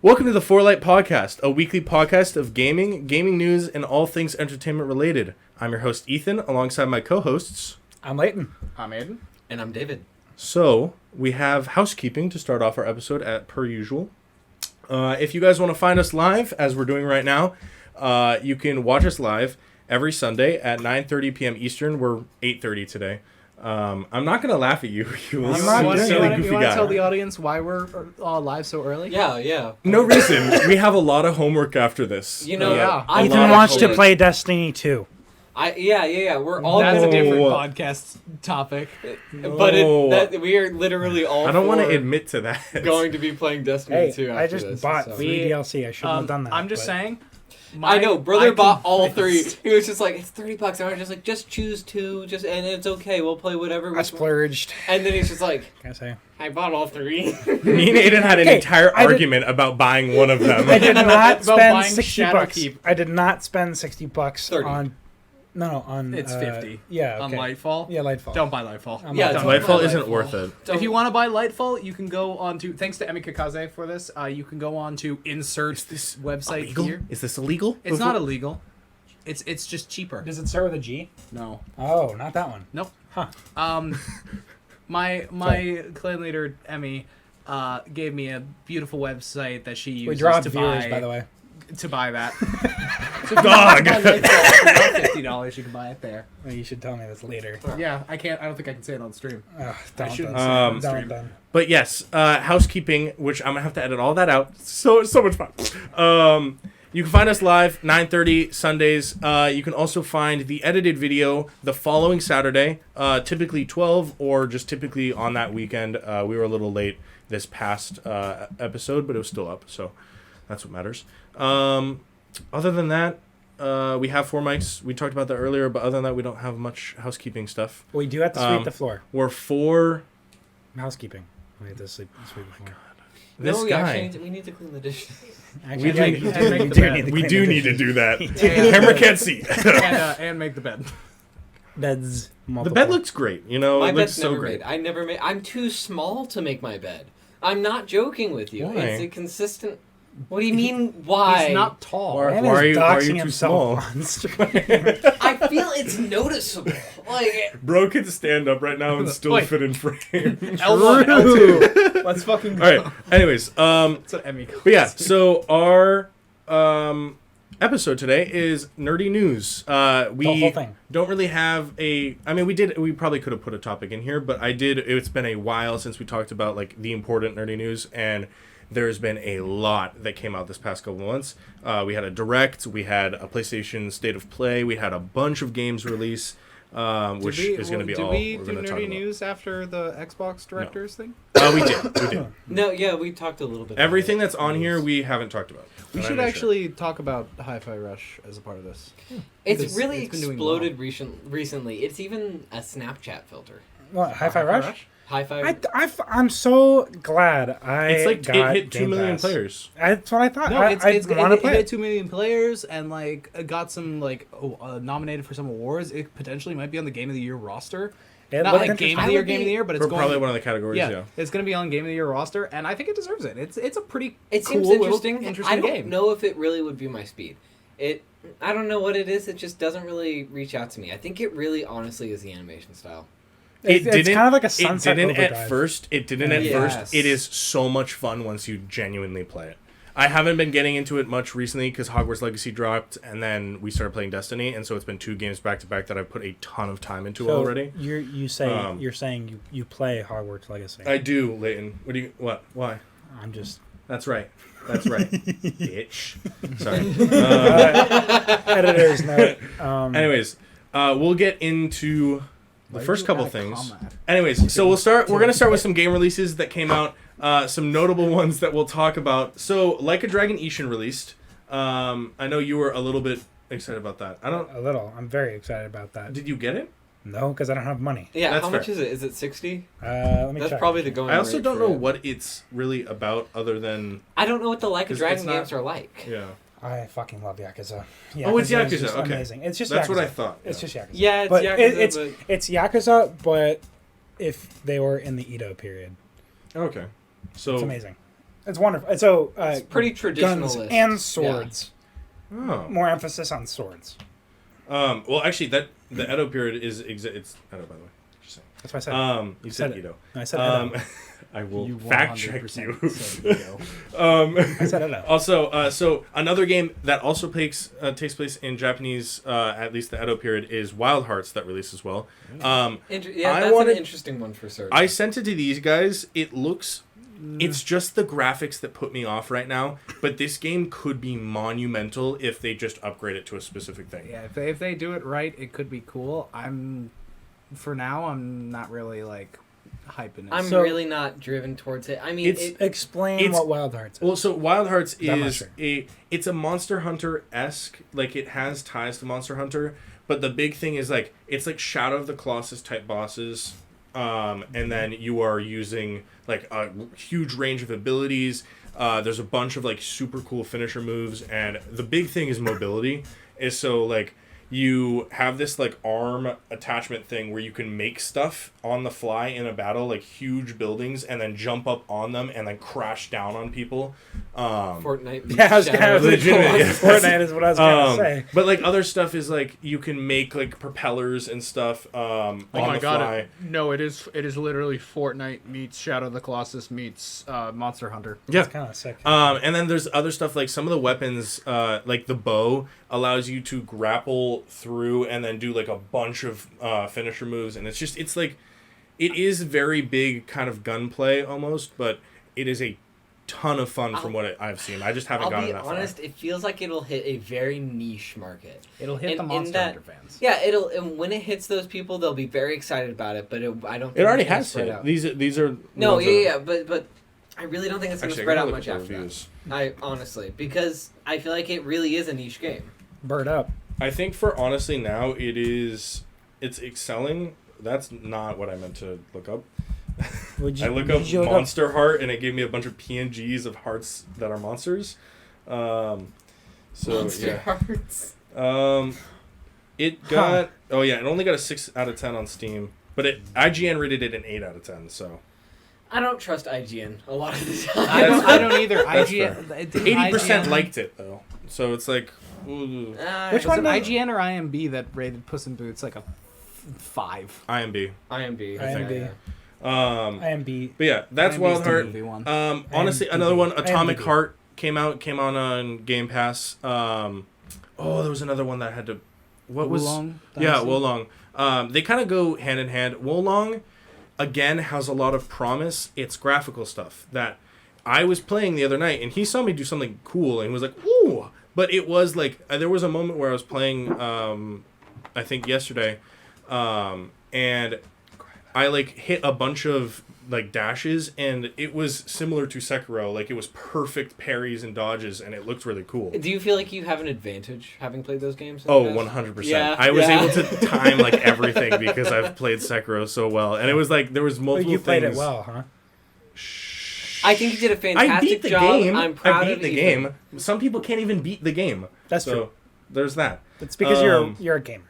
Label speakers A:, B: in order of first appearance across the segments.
A: Welcome to the Four Light Podcast, a weekly podcast of gaming, gaming news, and all things entertainment related. I'm your host, Ethan, alongside my co-hosts.
B: I'm Leighton.
C: I'm Aiden.
D: And I'm David.
A: So, we have housekeeping to start off our episode per usual. If you guys want to find us live, as we're doing right now, you can watch us live every Sunday at 9:30 p.m. Eastern. We're 8:30 today. I'm not going to laugh at you. You want
B: to tell the audience why we're live so early?
D: Yeah.
A: No reason. We have a lot of homework after this.
D: You know,
C: Ethan wants to play Destiny 2.
D: Yeah. We're all.
B: That's a different podcast topic.
D: But we are literally all.
A: I don't want to admit to that.
D: Going to be playing Destiny 2 after
C: I just
D: this,
C: bought
D: so.
C: free DLC. I shouldn't have done that.
B: I'm just saying.
D: I know, brother bought all three. He was just like, it's $30. And I was just like, just choose two, and it's okay. We'll play whatever.
C: I splurged.
D: And then he's just like,
C: Can I say?
D: I bought all three.
A: Me and Aiden had an entire argument about buying one of them.
C: I did not spend
B: buying
C: $60. I did not spend $60
D: 30.
C: on. No, on.
B: It's 50.
C: Yeah. Okay.
B: On Lightfall?
C: Yeah, Lightfall.
B: Don't buy Lightfall.
A: Lightfall isn't worth it.
B: If you want to buy Lightfall, you can go on to, thanks to Emi Kakaze for this, you can go on to insert this website
A: illegal?
B: here.
A: Is this illegal?
B: It's not illegal. It's just cheaper.
C: Does it start with a G?
B: No.
C: Oh, not that one.
B: Nope.
C: Huh.
B: My clan leader, Emi, gave me a beautiful website that she uses
C: We draw
B: to
C: viewers,
B: buy,
C: by the way.
B: to buy that.
A: Dog.
B: $50, you can buy it there.
C: Well, you should tell me this later.
B: Yeah, I can't. I don't think I can say it on stream.
C: Don't. Don't.
A: But yes, housekeeping, which I'm gonna have to edit all that out. So much fun. You can find us live 9:30 Sundays. You can also find the edited video the following Saturday, typically 12 or just typically on that weekend. We were a little late this past episode, but it was still up, so that's what matters. Other than that, we have 4 mics. We talked about that earlier, but other than that, we don't have much housekeeping stuff.
C: We do have to sweep the floor.
A: We're 4...
C: Housekeeping. We have to sweep the floor.
A: This guy.
D: We need to clean the dishes.
C: Actually,
A: We do need to do that. Camera can't see.
B: and make the bed.
C: Beds.
A: The bed looks great. You know,
D: My
A: it looks
D: bed's
A: so
D: never
A: great.
D: made. I never made. I'm too small to make my bed. I'm not joking with you.
A: Why?
D: It's a consistent. What do you mean? Why?
B: He's not tall.
A: Why
C: Man
A: are
C: is
A: you
C: doxing
A: too small?
C: himself on stream.
D: I feel it's noticeable. Like
A: Bro can stand up right now and still
B: Wait.
A: fit in frame.
B: L1, L2. Let's fucking go.
A: All right. Anyways,
B: That's what Emmy calls
A: but yeah. So our episode today is nerdy news. We
C: The whole thing.
A: don't really have a. I mean, we probably could have put a topic in here, but I did. It's been a while since we talked about like the important nerdy news, and there's been a lot that came out this past couple of months. We had a Direct, we had a PlayStation State of Play, we had a bunch of games release, which is going to be all we're going to talk about.
B: news after the Xbox Directors thing?
A: We did.
D: no, yeah, we talked a little bit.
A: Everything that's on here we haven't talked about.
B: We should actually talk about Hi-Fi Rush as a part of this.
D: It's really
B: it's been doing
D: exploded recently. It's even a Snapchat filter.
C: What, Hi-Fi Rush?
D: Hi-Fi.
C: I'm so glad
A: It's like
C: got
A: it hit 2
C: Game
A: million
C: Pass.
A: players.
C: That's what I thought.
B: No,
C: I want to
B: it
C: play
B: hit
C: it.
B: 2 million players and like got some like nominated for some awards. It potentially might be on the Game of the Year roster.
C: It
B: Not
C: looked
B: like Game of
C: interesting.
B: the Year, Game of the Year, but it's
A: Or
B: going
A: probably one of the categories, yeah.
B: it's going to be on Game of the Year roster, and I think it deserves it. It's a pretty
D: It
B: cool
D: seems
B: little
D: interesting. I don't
B: game.
D: know if it really would be my speed. I don't know what it is. It just doesn't really reach out to me. I think it really, honestly, is the animation style.
C: It's kind of like a Sunset
A: It didn't
C: Overdrive.
A: at first. It didn't at
D: Yes.
A: first. It is so much fun once you genuinely play it. I haven't been getting into it much recently because Hogwarts Legacy dropped, and then we started playing Destiny, and so it's been 2 games back to back that I've put a ton of time into
C: So
A: already.
C: you're saying you play Hogwarts Legacy.
A: I do, Leighton. What? Why?
C: I'm just
A: That's right. Bitch. Sorry.
C: editor's note.
A: Anyways, we'll get into the
B: Why
A: first
B: did you
A: couple
B: add a
A: things.
B: comma?
A: Anyways, so we're gonna start with some game releases that came out. Some notable ones that we'll talk about. So, Like a Dragon Ishin released. I know you were a little bit excited about that.
C: A little. I'm very excited about that.
A: Did you get it?
C: No, because I don't have money.
D: Yeah,
A: That's
D: how much
A: fair.
D: is it? Is it 60?
C: Let me
D: That's
C: check.
D: probably the going
A: I also
D: rate
A: don't
D: for
A: know
D: it.
A: what it's really about other than...
D: I don't know what the Like a
A: 'Cause
D: Dragon
A: it's not-
D: games are like.
A: Yeah.
C: I fucking love Yakuza.
A: Oh, it's
C: is
A: Yakuza,
C: just
A: okay.
C: Amazing. It's just
A: That's
C: Yakuza.
A: what I thought.
C: It's just Yakuza.
D: Yeah, it's
C: but
D: Yakuza,
C: it's Yakuza, but if they were in the Edo period,
A: Okay. So
C: it's amazing. It's wonderful. So
D: It's pretty
C: guns
D: traditionalist.
C: and swords.
A: Oh.
C: More emphasis on swords.
A: Well, actually, the Edo period is it's Edo, by the way. Just saying.
C: That's what I said.
A: You said
C: said it.
A: Edo.
C: I said Edo.
A: I will
B: You
A: fact check
B: 100%
A: you.
B: said Edo.
C: I said Edo.
A: Also, so another game that also takes place in Japanese, at least the Edo period, is Wild Hearts that released as well.
D: Yeah,
A: I
D: that's
A: wanted-
D: an interesting one for certain.
A: I sent it to these guys. It looks. It's just the graphics that put me off right now. But this game could be monumental if they just upgrade it to a specific thing.
B: Yeah, if they do it right, it could be cool. For now, I'm not really like hyping it.
D: I'm
C: So-
D: really not driven towards it. I mean,
A: It's-
C: Explain
A: It's-
C: what Wild Hearts is.
A: Well, so Wild Hearts
C: I'm not
A: is
C: sure.
A: it's a Monster Hunter-esque, like it has ties to Monster Hunter, but the big thing is like it's like Shadow of the Colossus type bosses, and then you are using like a huge range of abilities. There's a bunch of like super cool finisher moves, and the big thing is mobility. Is so like you have this like arm attachment thing where you can make stuff on the fly in a battle, like huge buildings, and then jump up on them and then crash down on people.
D: Fortnite.
C: Yeah, I was
D: Shadow
C: gonna
D: of the
A: Legitimate,
D: Colossus.
A: yeah.
C: Fortnite is what I was gonna say.
A: But like other stuff is like you can make like propellers and stuff on the fly.
B: No, it is literally Fortnite meets Shadow of the Colossus meets Monster Hunter.
A: Yeah.
C: It's kind of sick.
A: And then there's other stuff like some of the weapons, like the bow, allows you to grapple through and then do like a bunch of finisher moves, and it's like it is very big kind of gunplay almost, but it is a ton of fun from what I've seen. I just haven't
D: I'll
A: gotten
D: be
A: that
D: honest, it feels like it'll hit a very niche market.
B: It'll hit
D: In-
B: the
D: in
B: Monster
D: that-
B: Hunter fans.
D: Yeah, and when it hits those people, they'll be very excited about it. But I don't.
A: far.
D: Think
A: It already
D: it's gonna
A: has
D: spread
A: hit.
D: out.
A: These are the
D: No,
A: ones
D: yeah,
A: that-
D: yeah, but I really don't think it's going to
A: Actually,
D: spread
A: I
D: out
A: gotta
D: much
A: look at
D: after
A: the
D: that.
A: reviews.
D: I honestly, because I feel like it really is a niche game.
C: Bird up.
A: I think for honestly now it's excelling. That's not what I meant to look up.
C: Would
A: I look up Monster Heart, and it gave me a bunch of PNGs of hearts that are monsters.
D: Monster Hearts.
A: It got it only got a 6 out of 10 on Steam, but IGN rated it an 8 out of 10. So
D: I don't trust IGN a lot of the time.
B: I don't either.
A: That's
B: IGN, didn't
A: 80%
B: IGN
A: liked it though. So it's like, ooh,
C: Which
B: Was
C: one
B: it
C: does-
B: IGN or IMB that rated Puss in Boots like a 5?
A: IMB.
D: IMB.
C: IMB.
A: Um,
C: IMB.
A: but yeah, that's
B: IMB's
A: Wild
B: the
A: Heart.
B: movie one.
A: Honestly,
C: IMDb.
A: another one, Atomic
C: IMDb.
A: Heart came on Game Pass. There was another one that had to. What was?
B: Wulong
A: Yeah,
B: Dynasty?
A: Wulong. They kind of go hand in hand. Wulong, again, has a lot of promise. It's graphical stuff that I was playing the other night, and he saw me do something cool, and was like, "Ooh!" But it was like there was a moment where I was playing, I think yesterday, and I like hit a bunch of like dashes, and it was similar to Sekiro. Like it was perfect parries and dodges, and it looked really cool.
D: Do you feel like you have an advantage having played those games? in
A: Oh,
D: the past?
A: 100%.
D: Yeah,
A: I was
D: yeah.
A: able to time like everything because I've played Sekiro so well. And it was like there was
C: Well,
A: multiple
C: you played
A: things.
C: it well, huh?
D: I think you did a fantastic
A: I beat the
D: job.
A: game.
D: I'm proud
A: I
D: of
A: beat the
D: Ethan.
A: game. Some people can't even beat the game.
C: That's
A: so,
C: true.
A: There's that.
C: It's because
A: Um,
C: you're a gamer.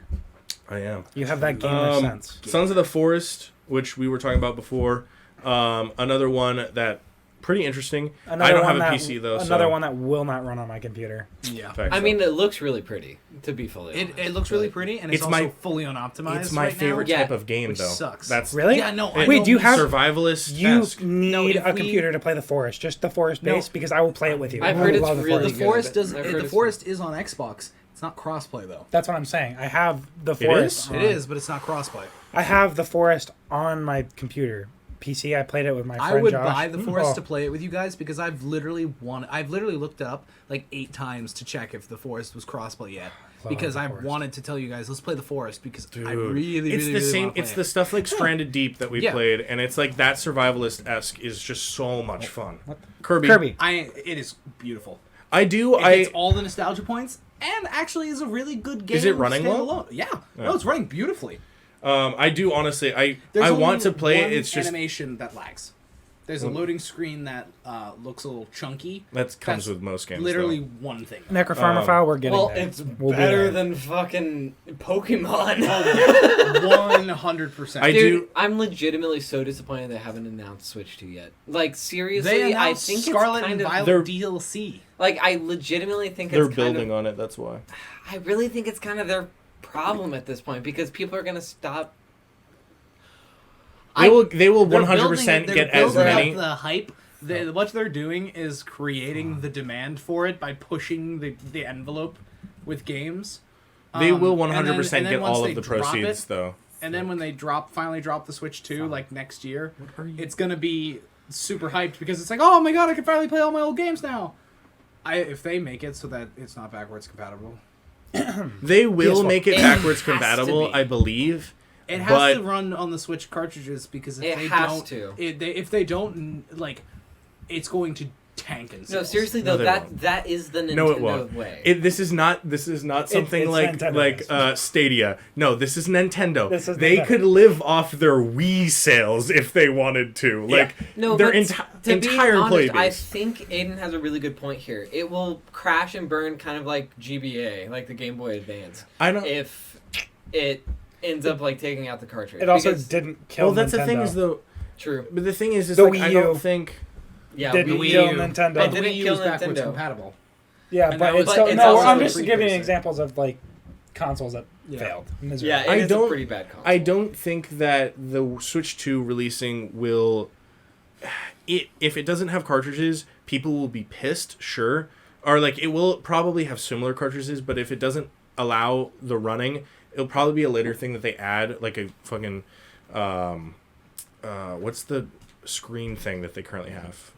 A: I am.
C: You have that gamer sense.
A: Sons of the Forest, which we were talking about before. Another one that pretty interesting. I don't have a PC though.
C: Another one that will not run on my computer.
B: Yeah.
D: I mean, it looks really pretty, to be fully honest.
B: It looks really pretty, and it's,
A: It's
B: also
A: my-
B: fully unoptimized.
A: It's my
B: right
A: favorite
B: now.
A: type of game
B: which
A: though.
B: sucks.
A: That's
C: Really?
B: Yeah, no.
A: It-
C: Wait, do you have?
A: survivalist?
C: You
A: esque.
C: need
B: if
C: a
B: we-
C: computer to play the Forest, just the Forest
B: No.
C: base, because I will play it with you.
D: I've
C: I
D: heard it's
C: love the
D: really
B: The
C: Forest.
D: good.
B: Forest
D: I've heard
B: the
D: it's-
B: Forest is on Xbox. It's not crossplay though.
C: That's what I'm saying. I have the
A: It
C: Forest.
A: is?
C: on-
B: It is, but it's not crossplay.
C: I have the Forest on my computer. PC, I played it with my friend
B: I would
C: Josh.
B: buy the Forest
C: Oh,
B: to play it with you guys because I've literally looked it up like 8 times to check if the Forest was crossplay yet. Because
C: the
B: I
C: Forest.
B: wanted to tell you guys, let's play the Forest because I
A: Dude,
B: really,
A: it's
B: really,
A: the
B: really
A: same.
B: wanna play
A: It's
B: it.
A: the stuff like Stranded Deep that we
B: Yeah.
A: played, and it's like that survivalist esque is just so much fun.
C: What?
A: Kirby.
B: It is beautiful.
A: I do.
B: It
A: I
B: gets all the nostalgia points and actually is a really good game.
A: Is it running well?
B: standalone. Yeah.
A: Yeah.
B: No, it's running beautifully.
A: I do honestly. I
B: There's
A: I
B: only
A: want to play it.
B: one
A: It's just
B: animation that lags. There's a loading screen that looks a little chunky.
A: That comes
B: That's
A: with most games.
B: literally
A: though.
B: one thing.
C: Necropharma file, we're getting
D: Well,
C: there.
D: it's
C: We'll be
D: better
C: there.
D: than fucking Pokemon.
B: 100%.
A: I
D: Dude,
A: do-
D: I'm legitimately so disappointed they haven't announced Switch 2 yet. Like,
B: They
D: seriously, I
B: announced
D: think
B: Scarlet
D: it's kind
B: and
D: of...
B: Violet
A: They're-
B: DLC.
D: Like, I legitimately think
A: They're
D: it's kind
A: building
D: of...
A: on it. That's why.
D: I really think it's kind of their problem at this point, because people are going to stop...
A: They will
B: They're
A: 100%
B: building-
A: get
B: they're
A: as
B: building
A: many.
B: up the hype. What they're doing is creating the demand for it by pushing the envelope with games.
A: They will
B: and then
A: 100% get
B: once
A: all
B: they
A: of the
B: drop
A: proceeds,
B: it,
A: though.
B: And then when they finally drop the Switch 2, like next year,
A: What are you?
B: it's gonna be super hyped because it's like, oh my god, I can finally play all my old games now. If they make it so that it's not backwards compatible,
A: They will
C: PS4.
A: make it
D: It
A: backwards
D: has to
A: compatible,
D: be.
A: I believe.
B: it has
A: But-
B: to run on the Switch cartridges because if
D: It
B: they
D: has
B: don't,
D: to.
B: if they don't, like, it's going to tank in
D: No,
B: sales.
D: seriously,
A: No,
D: though,
A: they
D: that
A: won't.
D: that is the Nintendo
A: No, it won't.
D: way.
A: This is not something
C: it's
A: like
C: Nintendo.
A: Stadia. No, this is Nintendo.
C: This is
A: They
C: Nintendo.
A: could live off their Wii sales if they wanted to. Like
D: No,
A: their
D: but to be
A: entire
D: honest,
A: play
D: I
A: base.
D: think Aiden has a really good point here. It will crash and burn kind of like GBA, like the Game Boy Advance,
A: I don't.
D: if it ends up like taking out the cartridge.
C: It also
D: Because-
C: didn't kill
A: Well, that's
C: Nintendo.
A: the thing is though.
D: True.
A: But the thing is
C: The
A: like
C: Wii
A: I
C: U.
A: don't think.
D: Yeah,
C: Didn't
D: Wii
C: kill
D: U.
C: Nintendo.
B: But
D: It
B: the
D: didn't
B: Wii U
D: kill
B: is backwards
D: Nintendo.
B: compatible.
C: Yeah,
B: And
C: but
B: that was-
C: it's
D: but
C: still
D: it's
C: no.
D: also
C: I'm
D: a
C: just giving
B: precursor.
C: examples of like consoles that
B: Yeah.
C: failed. Miserably.
D: Yeah,
A: I
D: it's
A: don't-
D: a pretty bad console.
A: I don't think that the Switch 2 releasing will. If it doesn't have cartridges, people will be pissed. Sure, or like it will probably have similar cartridges, but if it doesn't allow the running, it'll probably be a later thing that they add, like a fucking. What's the screen thing that they currently have?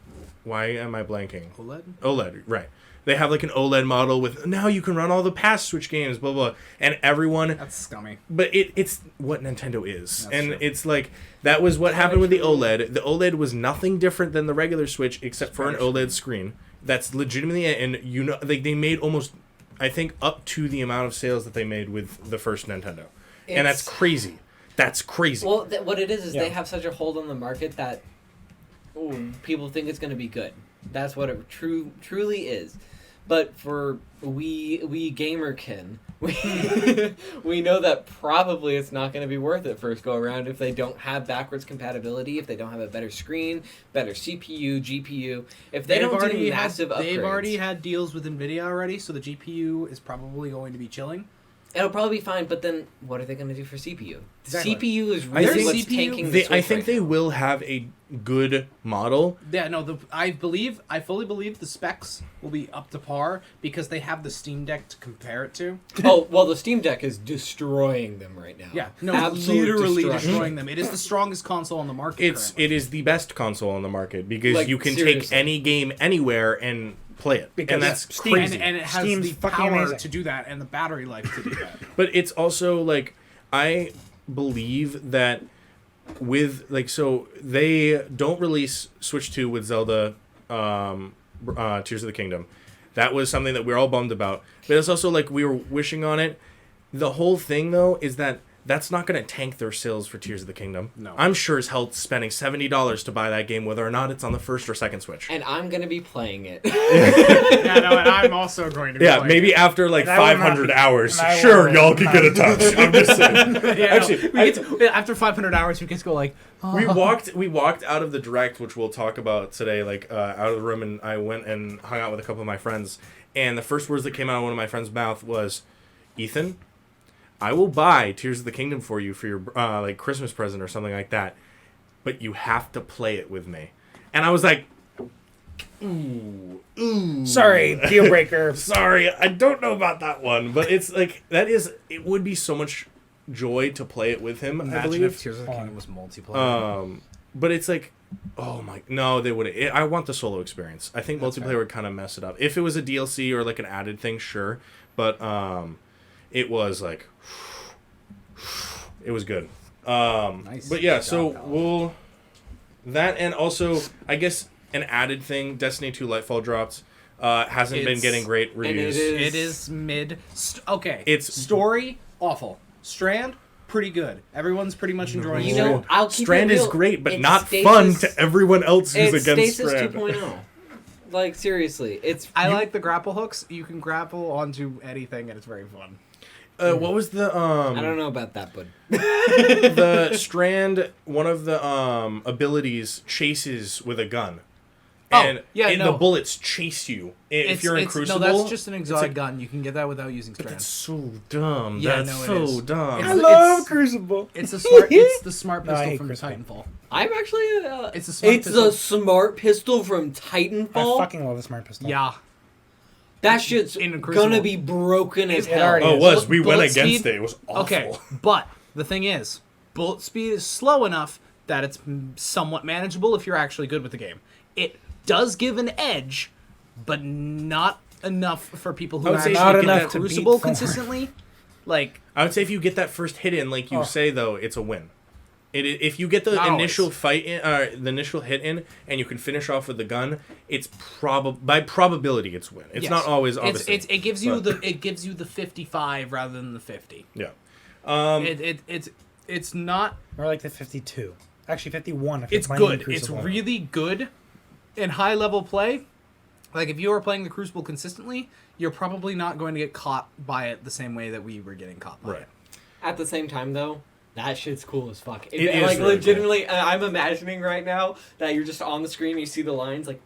A: Why am I blanking? OLED, right. They have like an OLED model with now you can run all the past Switch games, blah blah, and everyone.
B: That's scummy.
A: But it's what Nintendo is,
B: That's
A: and
B: true.
A: it's like that was what happened with the OLED. The OLED was nothing different than the regular Switch except for an OLED screen. That's legitimately, and like they made almost, I think, up to the amount of sales that they made with the first Nintendo, and that's
D: It's-
A: crazy. That's crazy.
D: Well, what it is
C: Yeah.
D: they have such a hold on the market that people think it's going to be good. That's what it truly is. But for we gamerkin, we know that probably it's not going to be worth it first go around if they don't have backwards compatibility, if they don't have a better screen, better CPU, GPU, if they don't do massive upgrades.
B: They've already had deals with Nvidia already, so the GPU is probably going to be chilling.
D: It'll probably be fine, but then what are they going to do for CPU?
B: Exactly.
D: CPU is
A: I
D: really
A: think-
D: what's
B: CPU
D: tanking the
A: they,
D: Switch
A: I think
D: right
A: they
D: now.
A: will have a good model.
B: Yeah, no, I fully believe the specs will be up to par because they have the Steam Deck to compare it to.
D: Oh, well, the Steam Deck is destroying them right now.
B: Yeah, no,
D: Absolute
B: literally
D: destruction.
B: destroying them. It is the strongest console on the market.
A: It is the best console on the market because
D: Like,
A: you can
D: seriously.
A: take any game anywhere and play it,
C: Because
A: and that's
C: Steam-
A: crazy.
B: and it has
C: Steam's
B: the
C: fucking
B: power
C: amazing.
B: to do that and the battery life to do that.
A: But it's also like I believe that with like so they don't release Switch 2 with Zelda Tears of the Kingdom. That was something that we were all bummed about. But it's also like we were wishing on it. The whole thing though is that that's not going to tank their sales for Tears of the Kingdom.
B: No.
A: I'm sure as hell spending $70 to buy that game whether or not it's on the first or second Switch.
D: And I'm going to be playing it.
B: Yeah, no, and I'm also going to be
A: Yeah,
B: playing
A: maybe
B: it.
A: after like
C: And I will not
A: 500
C: be-
A: hours,
C: and I
A: sure,
C: will
A: y'all can
C: not
A: get a
C: be-
A: touch. I'm just saying.
B: Yeah,
A: Actually,
B: no, we get to, after 500 hours, we just go like, oh.
A: we walked out of the direct, which we'll talk about today, like out of the room, and I went and hung out with a couple of my friends, and the first words that came out of one of my friends' mouth was, "Ethan, I will buy Tears of the Kingdom for you for your like Christmas present or something like that, but you have to play it with me." And I was like, ooh.
C: Sorry, deal breaker.
A: Sorry, I don't know about that one, but it's like it would be so much joy to play it with him. I
B: Imagine
A: believe.
B: if Tears of the Kingdom was multiplayer.
A: But it's like, oh my, no, they wouldn't. I want the solo experience. I think
B: That's
A: multiplayer
B: fair.
A: would kind of mess it up. If it was a DLC or like an added thing, sure. But it was like, it was good.
B: Nice.
A: But yeah,
B: Good
A: so
B: job, pal.
A: we'll that, and also I guess an added thing. Destiny 2 Lightfall dropped. Hasn't been
B: It's-
A: getting great
D: it
A: reviews.
D: is-
B: It is mid. Okay.
A: It's-
B: story awful. Strand pretty good. Everyone's pretty much enjoying
D: You
B: it.
D: know, I'll keep
A: Strand
D: it
A: is
D: real.
A: great, but
D: It's
A: not
D: Stasis-
A: fun to everyone else who's
D: It's
A: against
D: Stasis
A: Strand.
D: 2.0. Like, seriously.
B: I like the grapple hooks. You can grapple onto anything, and it's very fun.
A: What was the
D: I don't know about that, but
A: the Strand? One of the abilities chases with a gun. And the bullets chase you if you're in Crucible.
B: No, that's just an exotic
A: like-
B: gun. You can get that without using
A: But
B: Strand.
A: that's so dumb.
B: Yeah,
A: that's
B: no, it
A: so
B: is.
A: dumb.
C: I
B: It's-
C: love Crucible.
B: It's the smart. It's the smart
C: No, I
B: pistol
C: hate
B: from
C: Crucible.
B: Titanfall.
D: I'm actually.
B: It's a smart
D: It's
B: pistol.
D: the smart pistol from
C: I
D: Titanfall.
C: fucking love the smart pistol.
B: Yeah.
D: That shit's
B: In Crucible.
D: gonna be broken as
C: It
D: hell.
C: already
A: Oh, it
C: is.
A: was. We went
B: Bullet
A: against
B: speed-
A: it. It was awful.
B: Okay, but the thing is, bullet speed is slow enough that it's somewhat manageable if you're actually good with the game. It does give an edge, but not enough for people
A: I
B: who
A: would say
B: actually
A: not
B: get
A: enough
B: that
C: to beat
B: Crucible
C: Thorn.
B: consistently. Like,
A: I would say if you get that first hit in, like you
C: Oh.
A: say, though, it's a win. If you get the
B: Not
A: initial
B: always.
A: fight in, the initial hit in, and you can finish off with the gun, it's by probability it's win. It's
B: yes.
A: not always obviously.
B: It gives you
A: but-
B: it gives you the 55 rather than the 50.
A: Yeah.
B: It's not.
C: Or like the 52. Actually, 51 if you're
B: It's
C: playing
B: good. It's
C: Crucible.
B: really good in high level play. Like, if you are playing the Crucible consistently, you're probably not going to get caught by it the same way that we were getting caught by
A: Right.
B: it.
D: At the same time, though, that shit's cool as fuck.
A: It is
D: like
A: really
D: legitimately, I'm imagining right now that you're just on the screen, and you see the lines like,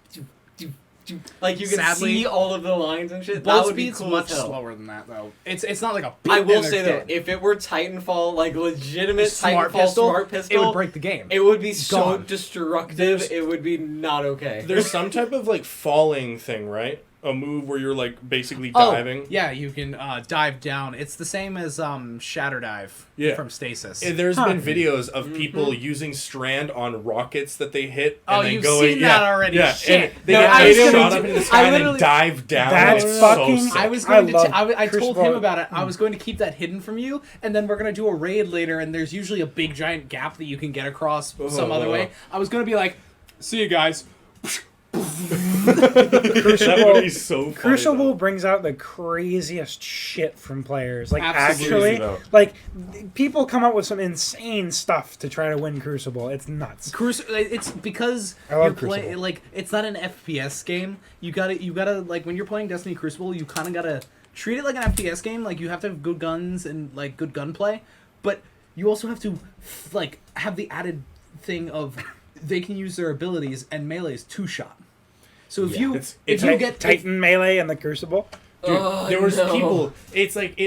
D: like you can
B: Sadly,
D: see all of the lines and shit. That
B: Bullet
D: would be
B: speed's
D: cool
B: much
D: as hell.
B: slower than that, though. It's not like a.
D: I
B: beat
D: will
B: and
D: say
B: they're
D: though,
B: dead.
D: if it were Titanfall, like legitimate
B: Smart
D: Titanfall
B: pistol,
D: smart pistol,
B: it would break the game.
D: It would be so
B: Gone.
D: destructive. It would be not okay.
A: There's some type of like falling thing, right? A move where you're like basically diving.
B: Yeah, you can dive down. It's the same as Shatter Dive
A: Yeah.
B: from Stasis.
A: There's
C: Huh.
A: been videos of people using Strand on rockets that they hit and
B: Oh,
A: then
B: you've
A: going.
B: seen
A: yeah,
B: that already.
A: Yeah,
B: Shit.
A: and they
D: No,
A: get
D: I was
A: shot
D: gonna
A: up
D: do-
A: into the
D: I
A: sky and then
D: literally-
A: dive down.
C: That's
A: and it's
C: fucking-
A: So sick.
B: I was going
C: love
B: I told
C: Crucible.
B: him about it. I was going to keep that hidden from you, and then we're going to do a raid later, and there's usually a big giant gap that you can get across some other way. I was going to be like, see you guys.
A: That would be so funny,
C: Crucible
A: though.
C: brings out the craziest shit from players. Like,
B: Absolutely,
C: actually,
A: though.
C: like, people come up with some insane stuff to try to win Crucible. It's nuts.
B: It's because
C: I love
B: you're
C: Crucible.
B: like, it's not an FPS game. You gotta like, when you're playing Destiny Crucible, you kind of gotta treat it like an FPS game. Like, you have to have good guns and like good gunplay, but you also have to like have the added thing of they can use their abilities, and melee is 2-shot. So if you
A: It's
B: if you
A: like
B: get
C: Titan melee and the Crucible.
A: Dude,
D: Oh,
A: there was
D: no.
A: people. It's like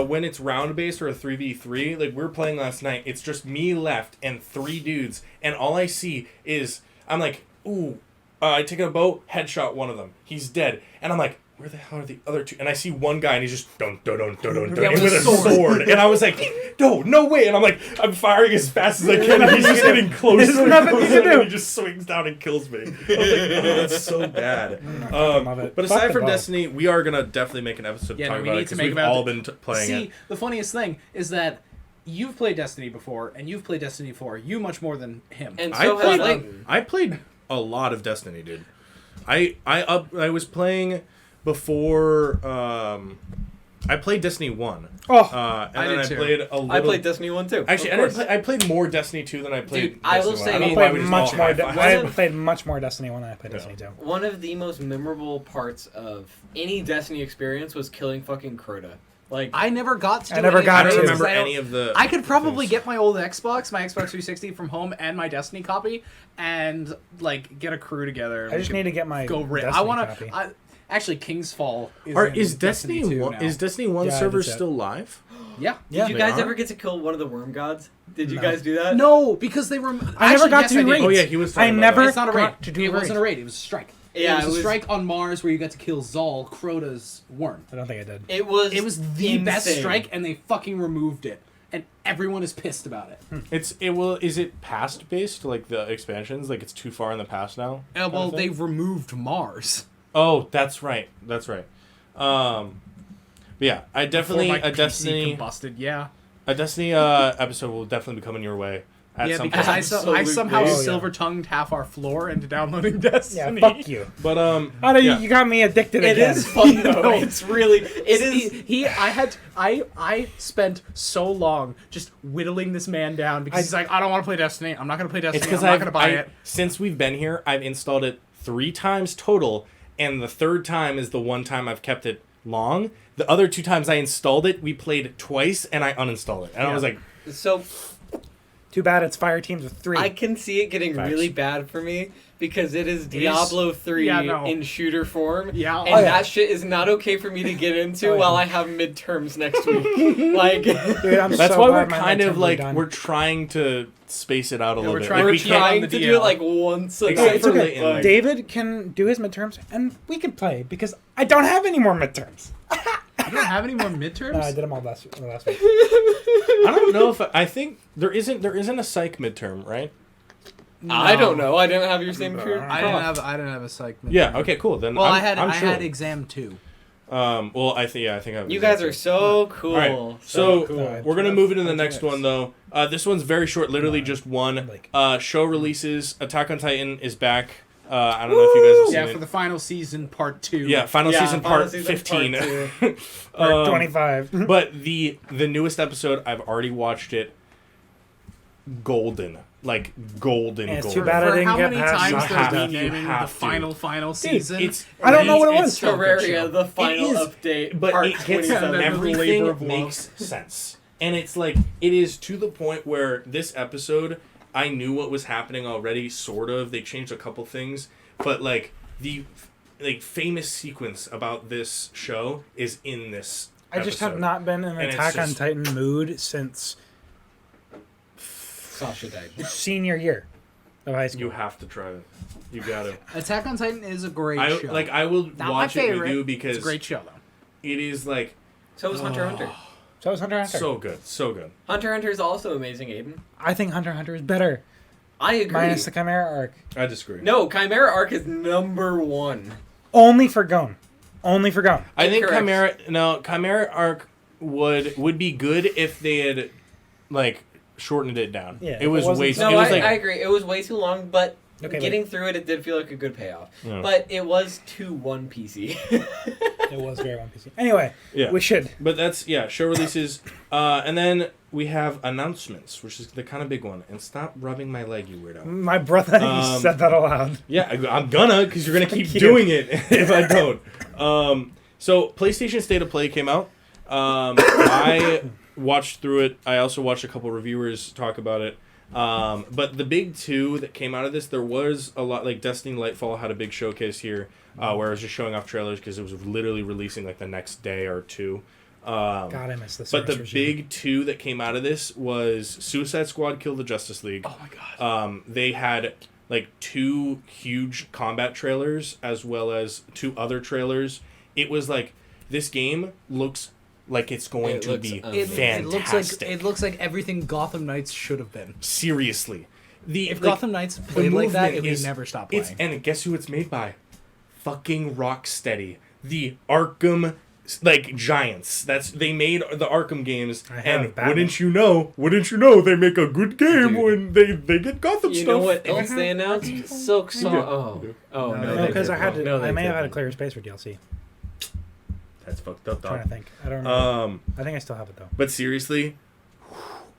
A: when it's round based or a 3v3. Like we were playing last night. It's just me left and 3 dudes, and all I see is I'm like, ooh, I take a bow, headshot one of them. He's dead, and I'm like, where the hell are the other 2? And I see one guy, and he's just dun with a sword. And I was like, no way. And I'm like, I'm firing as fast as I can, and he's just getting closer.
C: There's nothing you can do.
A: And he just swings down and kills me. I was like, oh, that's so bad.
C: love it.
A: But
C: Fuck
A: aside
C: the
A: from
C: bow.
A: Destiny, we are gonna definitely make an episode
B: Yeah, no,
A: talking
B: we
A: about
B: need
A: it
B: to
A: because
B: make
A: we've
B: about
A: all
B: it.
A: been playing
B: See,
A: it.
B: the funniest thing is that you've played Destiny before, and you've played Destiny 4. You much more than him.
D: And
A: I
D: so has
A: played,
D: Layton.
A: I played a lot of Destiny, dude. I was playing before. I played Destiny 1.
C: Oh,
A: And
B: I
A: then
B: did
A: I
B: too.
A: played a little.
D: I played Destiny 1 too.
A: Actually,
D: of course.
A: I played more Destiny 2 than I played.
D: Dude, I will
A: Destiny
D: say-
A: 1.
C: I
A: don't know why
C: played
A: we just
C: much
A: all
C: more.
A: high-five.
C: I played much more Destiny 1 than I played Destiny 2.
D: One of the most memorable parts of any Destiny experience was killing fucking Crota. Like,
B: I never got to.
C: I
B: do
C: never
B: any
C: got
A: I
B: of
A: don't
C: to.
B: those
A: remember
B: because
A: any of the.
B: I could probably
A: things.
B: get my old Xbox, my Xbox 360 from home, and my Destiny copy, and like get a crew together.
C: I just need to get my
B: go rip.
C: Destiny
B: I want
C: copy.
B: to. Actually, King's Fall is.
A: Is
B: in
A: Destiny
B: 2
A: 1?
B: now.
A: Is Destiny 1
C: Yeah,
A: server
C: that's it.
A: still live?
B: Yeah.
C: Yeah.
D: did you
A: They
D: guys
A: are?
D: ever get to kill one of the worm gods? Did you
C: No.
D: guys do that?
B: No, because they were.
C: I never got to do
B: I did.
C: raids.
A: Oh yeah, he was.
C: I
A: talking about
C: never
A: that.
B: It's not a raid.
C: got to do
B: It wasn't a
C: raids.
B: raid. It was a strike.
D: Yeah,
B: it was
D: it
B: a
D: was-
B: strike on Mars where you got to kill Zal, Crota's worm.
C: I don't think I did.
D: It was.
B: It was the best
D: insane.
B: strike, and they fucking removed it, and everyone is pissed about it.
A: Is it past based like the expansions? Like it's too far in the past now?
B: Well,
A: kind of thing?
B: they've removed Mars.
A: Oh, that's right. That's right. But yeah, I definitely
B: Before my
A: a
B: PC
A: Destiny
B: combusted. Yeah.
A: episode will definitely be coming your way. at
B: Yeah,
A: some
B: because
A: point.
B: I somehow
C: Oh, yeah.
B: silver-tongued half our floor into downloading
C: Yeah,
B: Destiny.
C: fuck you.
A: But
C: Oh, you got me addicted
D: It
C: again.
D: is fun though. It's really. It is.
B: I spent so long just whittling this man down because he's like, I don't want to play Destiny. I'm not gonna play
A: it's
B: Destiny.
A: because
B: I'm not gonna buy it.
A: since we've been here, I've installed it 3 times total, and the 3rd time is the one time I've kept it long. The other 2 times I installed it, we played twice, and I uninstalled it. And I was like,
D: So
C: Too bad it's fire teams with 3.
D: I can see it getting
A: Facts.
D: really bad for me because it is
B: is-
D: Diablo 3
B: yeah, no.
D: in shooter form.
B: Yeah.
D: And
C: Oh, yeah.
D: that shit is not okay for me to get into
C: Oh, yeah.
D: while I have midterms next week. Like,
C: Dude, I'm
A: that's
C: so
A: why
C: glad
A: we're
C: my
A: kind of
C: midterms are
A: like,
C: done.
A: we're trying to space it out a little
B: we're
A: bit.
B: trying-
A: Like,
D: we're
A: we can't-
D: trying
B: the
D: to
B: DL.
D: do it like once a
A: Exactly.
D: night.
C: It's okay.
A: Late in life.
C: David can do his midterms, and we can play because I don't have any more midterms.
B: You don't have any more midterms?
C: No, I did them all last week.
A: I don't know if I think there isn't a psych midterm, right?
D: I don't know. I didn't have your same period.
B: I didn't have a psych midterm.
A: Yeah. Okay. Cool. Then
B: Well,
A: I'm
B: I
A: sure.
B: had exam 2.
A: Well, I think I have.
D: You guys are so cool.
A: All right, so
C: cool.
A: we're gonna move into the
C: What's
A: next
C: next?
A: one though. This one's very short, literally just one.
C: Like-
A: Show releases. Attack on Titan is back. I don't know if you guys have seen
B: Yeah,
A: it.
B: for the final season, part 2.
A: Yeah, final
D: Yeah,
A: season
D: final
A: part
D: season
A: 15.
D: part
C: Or 25.
A: But the newest episode, I've already watched it. Golden, like golden.
C: Yeah, it's
A: golden.
C: too bad I
B: For
C: didn't
B: how
C: get
B: many
C: past
B: times
A: You
B: they're
A: have-
B: renaming
A: you
B: the
A: have to.
B: final season?
A: It's
C: I don't know what it
D: It's
C: was.
D: Terraria, the final
A: is,
D: update,
A: but
D: part
A: it gets
D: 27.
B: the labor
A: everything
B: of love.
A: makes sense, and it's like it is to the point where this episode, I knew what was happening already, sort of. They changed a couple things, but like the famous sequence about this show is in this.
C: I just have
A: episode.
C: not been in an
A: And it's
C: Attack on
A: just-
C: Titan mood since
D: Sasha died.
C: senior year of high school.
A: You have to try it. You gotta.
B: Attack on Titan is a great
A: I
B: show.
A: I will
B: Not my
A: watch it with
B: favorite.
A: you
B: It's
A: because
B: a great show, though.
A: it is like
D: So was Hunter x Hunter.
C: So is Hunter x Hunter.
A: so good, so good.
D: Hunter x Hunter is also amazing, Aiden.
C: I think Hunter x Hunter is better.
D: I agree.
C: Minus the Chimera arc.
A: I disagree.
D: No, Chimera Arc is #1.
C: Only for Gon. Only for Gon.
A: I think
D: Incorrect.
A: Chimera Arc would be good if they had like shortened it down.
C: Yeah,
A: it
C: if
A: was
C: it wasn't
A: way.
C: so-
A: it
D: No,
A: was
D: I
A: like
D: agree. It was way too long, but
C: Okay,
D: getting through it did feel like a good payoff.
A: Yeah.
D: But it was too One Piecey.
C: It was very One Piece. Anyway,
A: yeah.
C: we should.
A: But that's show releases, and then we have announcements, which is the kind of big one. And stop rubbing my leg, you weirdo.
C: My brother said that aloud.
A: Yeah, I'm gonna, because you're gonna keep
C: Thank you.
A: doing it if I don't. So PlayStation State of Play came out. I watched through it. I also watched a couple reviewers talk about it. But the big 2 that came out of this, there was a lot, like Destiny Lightfall had a big showcase here, where I was just showing off trailers because it was literally releasing like the next day or 2.
C: God, I miss this.
A: But the big 2 that came out of this was Suicide Squad Kill the Justice League.
B: Oh my god.
A: They had like 2 huge combat trailers as well as 2 other trailers. It was like, this game looks like it's going
D: It
A: to
D: looks
A: be
D: amazing.
A: fantastic.
B: It looks like everything Gotham Knights should have been.
A: Seriously.
B: If
A: like,
B: Gotham Knights
A: the
B: played like that,
A: movement
B: it would
A: is-
B: never stop
A: It's
B: playing.
A: and guess who it's made by? Fucking Rocksteady. The Arkham like giants. They made the Arkham games,
C: I have
A: and
C: Batman.
A: wouldn't you know, they make a good game
D: Dude.
A: when they get Gotham
D: You
A: stuff.
D: know what else they announced? Silk Song. Oh
C: No,
D: they
C: because I had
D: didn't.
C: to.
D: No, they
C: I may have had a
D: didn't.
C: clear space for DLC.
A: That's fucked up,
C: I'm trying
A: dog.
C: to think. I don't know.
A: I
C: I think I still have it though.
A: But seriously,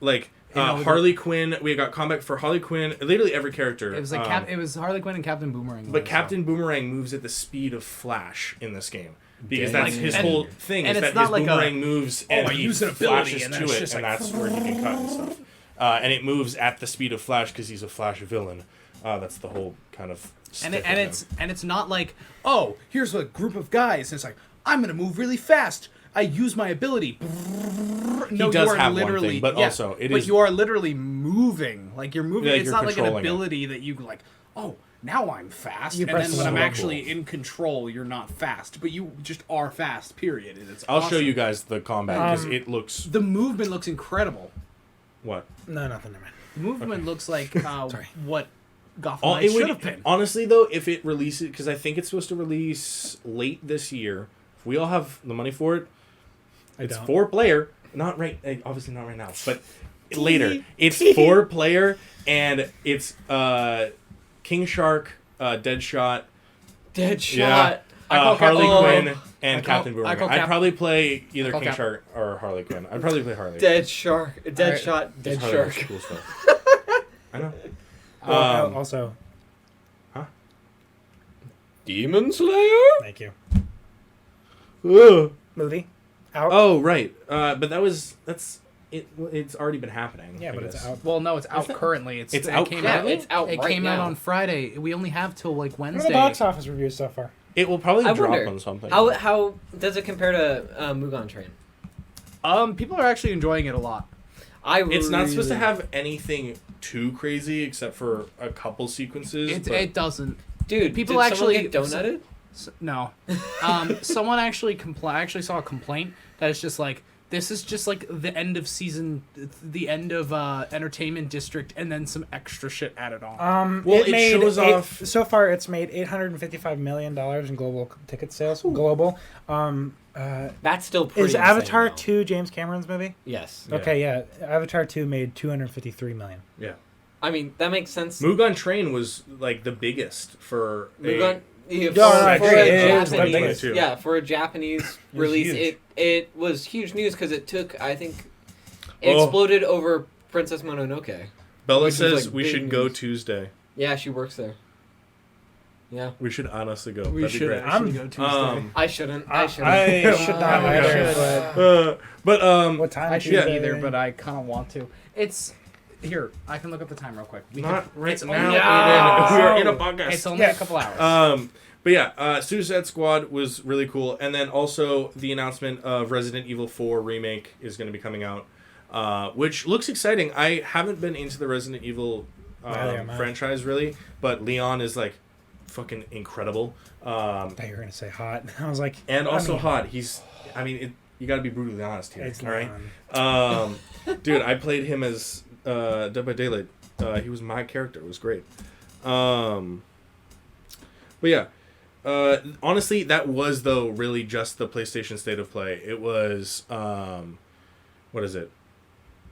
A: like
B: You know,
A: Harley Quinn, we got comeback for Harley Quinn. Literally every character.
B: It was like it was Harley Quinn and Captain Boomerang.
A: But
B: was,
A: Captain Boomerang moves at the speed of Flash in this game. Because
D: Dang.
A: that's his
B: And-
A: whole thing,
B: and
A: is
B: it's
A: that his
B: not like
A: boomerang moves and
B: I
A: he
B: use an ability,
A: flashes
B: and
A: to
B: then it's
A: it,
B: just
A: and
B: like-
A: that's where he can cut and stuff. And it moves at the speed of Flash because he's a Flash villain. That's the whole kind of
B: and
A: stick with him.
B: it's not like, oh, here's a group of guys. And it's like, I'm gonna move really fast. I use my ability. No,
A: does
B: you are
A: have one
B: literally,
A: thing, but also it
B: but
A: is-
B: you are literally moving. Like you're moving.
A: Yeah,
B: it's
A: you're
B: not like an
A: controlling it.
B: ability that you like. Oh, now I'm fast,
C: You
B: and
C: press
B: then when
C: the
B: I'm
C: button.
B: actually in control, you're not fast. But you just are fast. Period. And it's
A: I'll show
B: awesome.
A: you guys the combat because it looks
B: The movement looks incredible.
A: what.
C: No, nothing. Never mind.
B: The movement looks like what Gotham
A: Oh,
B: Knights
A: it
B: should
A: would,
B: have been.
A: honestly, though, if it releases, because I think it's supposed to release late this year. If we all have the money for it,
C: I
A: it's
C: don't.
A: 4-player. Not right, obviously not right now, but later. It's 4-player, and it's King Shark, Deadshot,
D: Deadshot.
A: Harley Quinn,
B: I
A: and
B: call-
A: Captain
B: I call
A: Boomerang. I'd
B: Cap-
A: probably play either
B: I call
A: King
B: Cap-
A: Shark or Harley Quinn. I'd probably play Harley.
D: Dead Shark. Deadshot. Dead
A: Harley has
D: Shark.
A: cool stuff. I know.
C: Also,
D: Demon Slayer.
C: thank you.
A: Ugh.
C: Movie out.
A: Oh right, but that's it. It's already been happening.
C: yeah,
A: I
C: but it's
A: guess.
C: out.
B: Well, no, it's out currently.
A: It's
B: it
A: out
B: came
A: currently?
B: out.
D: It's out
B: It
D: right
B: came out
D: now.
B: on Friday. We only have till like
C: What are
B: Wednesday.
C: the box office reviews so far?
A: It will probably
D: I
A: drop
D: wonder,
A: on something.
D: How does it compare to Mugen Train?
B: People are actually enjoying it a lot.
A: It's not supposed to have anything too crazy except for a couple sequences. but
B: It doesn't.
D: Dude,
B: People
D: did
B: actually-
D: someone get donutted?
B: No. Someone actually I actually saw a complaint that it's just like this is just like the end of season, the end of Entertainment District, and then some extra shit added on.
A: Well, it shows off-
C: So far, it's made $855 million in global ticket sales. Global.
D: That's still pretty
C: Is
D: insane,
C: Avatar
D: though.
C: 2 James Cameron's movie?
D: Yes.
A: Yeah.
C: Okay, yeah. Avatar 2 made $253 million.
A: yeah.
D: I mean, that makes sense.
A: Mugen Train was like the biggest for
D: Mugen, yeah,
C: No, I
D: for
C: agree.
D: a
C: It was
A: the biggest,
D: Japanese,
A: too.
D: yeah, for a Japanese
C: was
D: release,
C: huge.
D: it was huge news because it took, I think, it
A: Oh.
D: exploded over Princess Mononoke.
A: Bella
D: Which is,
A: says
D: like,
A: we
D: big
A: should go
D: news.
A: Tuesday.
D: Yeah, she works there. Yeah,
A: We should honestly go.
B: We
A: That'd be
B: should
A: great.
B: actually
C: I'm-
B: go Tuesday.
D: I shouldn't. I shouldn't.
C: I should not either,
A: But
C: but what time
B: I shouldn't
C: Tuesday?
B: either, but I kind of want to. It's here. I can look at the time real quick.
A: not right
B: it's
A: now.
B: only-
A: Aiden. We are in a podcast.
B: It's only
C: Yeah.
B: a couple hours.
A: But yeah, Suicide Squad was really cool, and then also the announcement of Resident Evil 4 remake is going to be coming out, which looks exciting. I haven't been into the Resident Evil
C: Neither am I.
A: franchise really, but Leon is like fucking incredible,
C: I thought you were gonna say hot. I was like,
A: and also
C: I mean,
A: hot. You got to be brutally honest here,
C: It's
A: all right?
C: Leon.
A: Dude, I played him as Dead by Daylight. He was my character. It was great. But yeah. Honestly, that was though really just the PlayStation State of Play. It was what is it?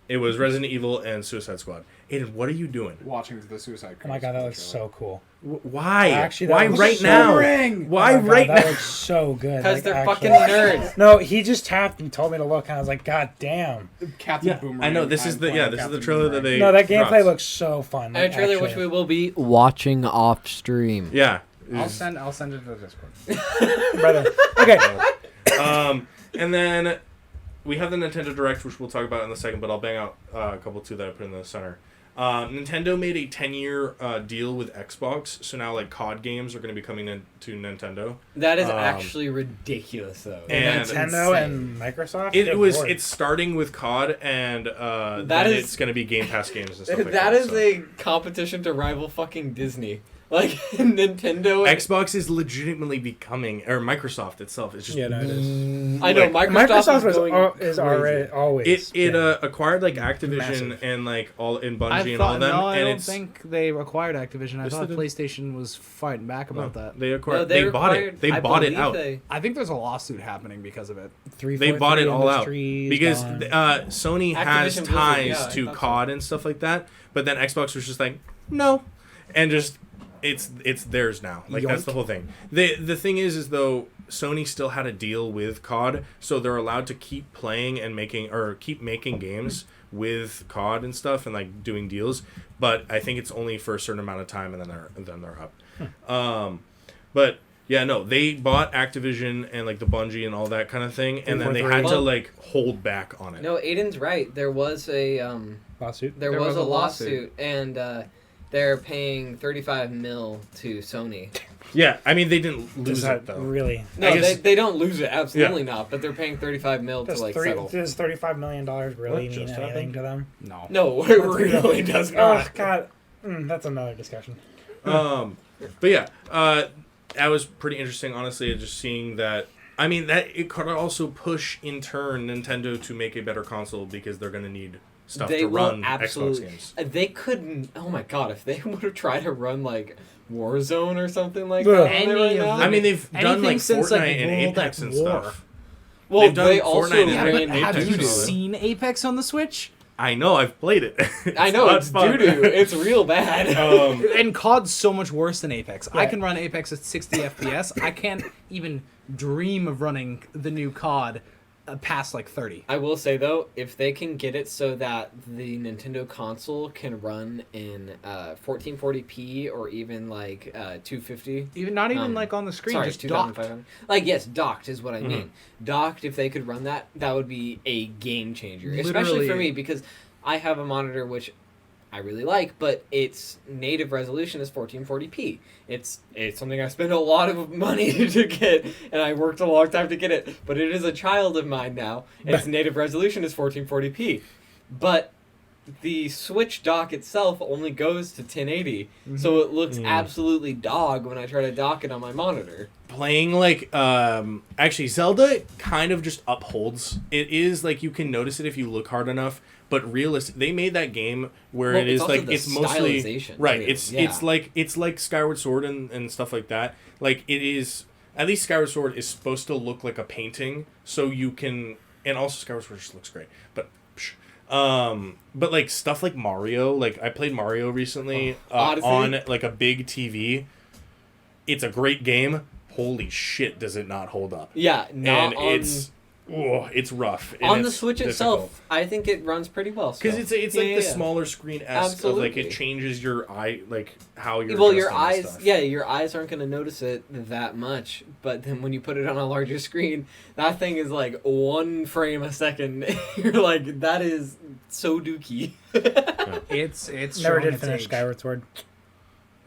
A: It was Resident Evil and Suicide Squad. Aiden, what are you doing?
E: Watching the Suicide
C: Oh my god, that looks
E: trailer.
C: so cool.
A: Why?
C: Actually, that
A: Why
C: looks
A: right
C: so
A: now?
C: ring.
A: Why
C: Oh my God,
A: right
C: that
A: now?
C: looks so good.
D: Because
C: Like,
D: they're
C: actually.
D: fucking nerds.
C: No, he just tapped and told me to look, and I was like, God damn.
E: Captain
A: Yeah,
E: Boomerang.
A: I know this is
E: I'm
A: the
E: playing
A: this is the
E: Captain
A: trailer that
E: Boomerang.
A: they.
C: No, that gameplay
A: dropped.
C: looks so fun.
D: And a
C: like,
D: trailer which
C: actually.
D: we will be watching off stream.
A: Yeah.
B: I'll send it to the Discord.
C: Brother. Okay.
A: And then we have the Nintendo Direct, which we'll talk about in a second, but I'll bang out a couple too that I put in the center. Nintendo made a 10-year deal with Xbox, so now like COD games are going to be coming to Nintendo.
D: That is actually ridiculous, though.
A: And-
D: That's
C: Nintendo
D: insane.
C: and Microsoft.
A: It
C: Good
A: was
C: lord.
A: it's starting with COD, and
D: That
A: then
D: is-
A: it's going to be Game Pass games and stuff like that.
D: That is
A: so.
D: a competition to rival fucking Disney. Like Nintendo.
A: Xbox is legitimately becoming, or Microsoft itself is just.
C: Yeah, no, it is.
D: I know Microsoft, is going
C: is
D: crazy.
C: already always.
A: It
C: yeah.
A: acquired like Activision
C: Massive.
A: and like all in Bungie
B: I
A: and all
B: thought
A: them,
B: no, I
A: and
B: don't
A: it's
B: think they acquired Activision. I
A: Yes,
B: thought
A: they did.
B: PlayStation was fighting back about that.
A: they
D: No,
A: acquired. they bought
D: required-
A: it. They
D: I
A: bought it
D: believe
A: out.
B: I think there's a lawsuit happening because of it.
A: They bought it all out
C: 343
A: because
C: Industries gone.
A: Sony has
D: Activision Blizzard,
A: ties
D: yeah, I
A: to
D: thought so.
A: COD and stuff like that, but then Xbox was just like no, and just it's theirs now. Like that's
C: Yoink.
A: the whole thing. The thing is though Sony still had a deal with COD, so they're allowed to keep playing and keep making games with COD and stuff and like doing deals, but I think it's only for a certain amount of time and then they're up. But yeah, no, they bought Activision and like the Bungie and all that kind of thing, and then they had to
D: Well-
A: like hold back on it.
D: No, Aiden's right. There was a
C: lawsuit.
D: there was a lawsuit, and they're paying 35 mil to Sony.
A: Yeah, I mean they didn't lose
C: Does that
A: it though.
C: really?
D: No,
A: I guess-
D: they don't lose it. Absolutely not. But they're paying 35 mil to
C: Does,
D: like settle.
C: does $35 million really
A: What
C: mean
A: just
C: anything
A: happened?
C: to them?
B: No.
D: No, it really does
C: Oh
D: not.
C: God, that's another discussion.
A: But yeah, that was pretty interesting. Honestly, just seeing that. I mean that it could also push in turn Nintendo to make a better console because they're going to need stuff
D: They
A: to
D: will
A: run
D: absolutely.
A: Xbox games.
D: They couldn't. Oh my god! If they would have tried to run like Warzone or something like
C: Ugh.
D: that, on
B: Any
D: there right
B: of
D: now,
A: I mean they've done
B: Anything
A: like
B: since,
A: Fortnite
B: like,
A: and
B: World
A: Apex
B: at
A: and
B: War.
A: stuff.
D: well,
A: they've done
D: they also
A: Fortnite and
B: Yeah,
A: Ray
B: but
D: ran
A: Apex
B: have
A: and
B: you
A: all that.
B: seen Apex on the Switch?
A: I know, I've played it.
D: I know,
A: not
D: it's
A: fun.
D: doo-doo. It's real bad.
B: And COD's so much worse than Apex. I
C: Yeah.
B: can run Apex at 60 FPS. I can't even dream of running the new COD past like 30.
D: I will say though, if they can get it so that the Nintendo console can run in 1440p or even like 250,
B: Not even like on the screen,
D: sorry,
B: just docked.
D: 2500. Like yes, docked is what I mean.
A: Mm-hmm.
D: Docked, if they could run that, that would be a game changer, especially
B: Literally.
D: for me because I have a monitor which I really like, but its native resolution is 1440p. It's something I spent a lot of money to get, and I worked a long time to get it. But it is a child of mine now, and its native resolution is 1440p. But the Switch dock itself only goes to 1080, so it looks absolutely dog when I try to dock it on my monitor.
A: Playing like actually Zelda kind of just upholds. It is like you can notice it if you look hard enough, but realistic. They made that game where
D: Well,
A: it
D: it's
A: is
D: also
A: like
D: the
A: it's mostly
D: stylization,
A: right.
D: too.
A: It's
D: Yeah.
A: it's like Skyward Sword and stuff like that. Like it is at least Skyward Sword is supposed to look like a painting, so you can, and also Skyward Sword just looks great. But like stuff like Mario, like I played Mario recently
D: Odyssey?
A: on like a big TV. It's a great game. Holy shit, does it not hold up?
D: Yeah, not
A: And
D: on,
A: it's rough. And
D: on the
A: it's
D: Switch itself. I think it runs pretty well.
A: because it's like
D: Yeah,
A: the
D: yeah.
A: smaller screen esque of like
D: Absolutely.
A: it changes your eye, like how you're
D: Well, your
A: adjusting and
D: eyes,
A: stuff.
D: yeah, your eyes aren't going to notice it that much. But then when you put it on a larger screen, that thing is like 1 frame a second. You're like, that is so dookie.
B: It's
C: Never
B: showing
C: did
B: its
C: finish
B: age.
C: Skyward Sword.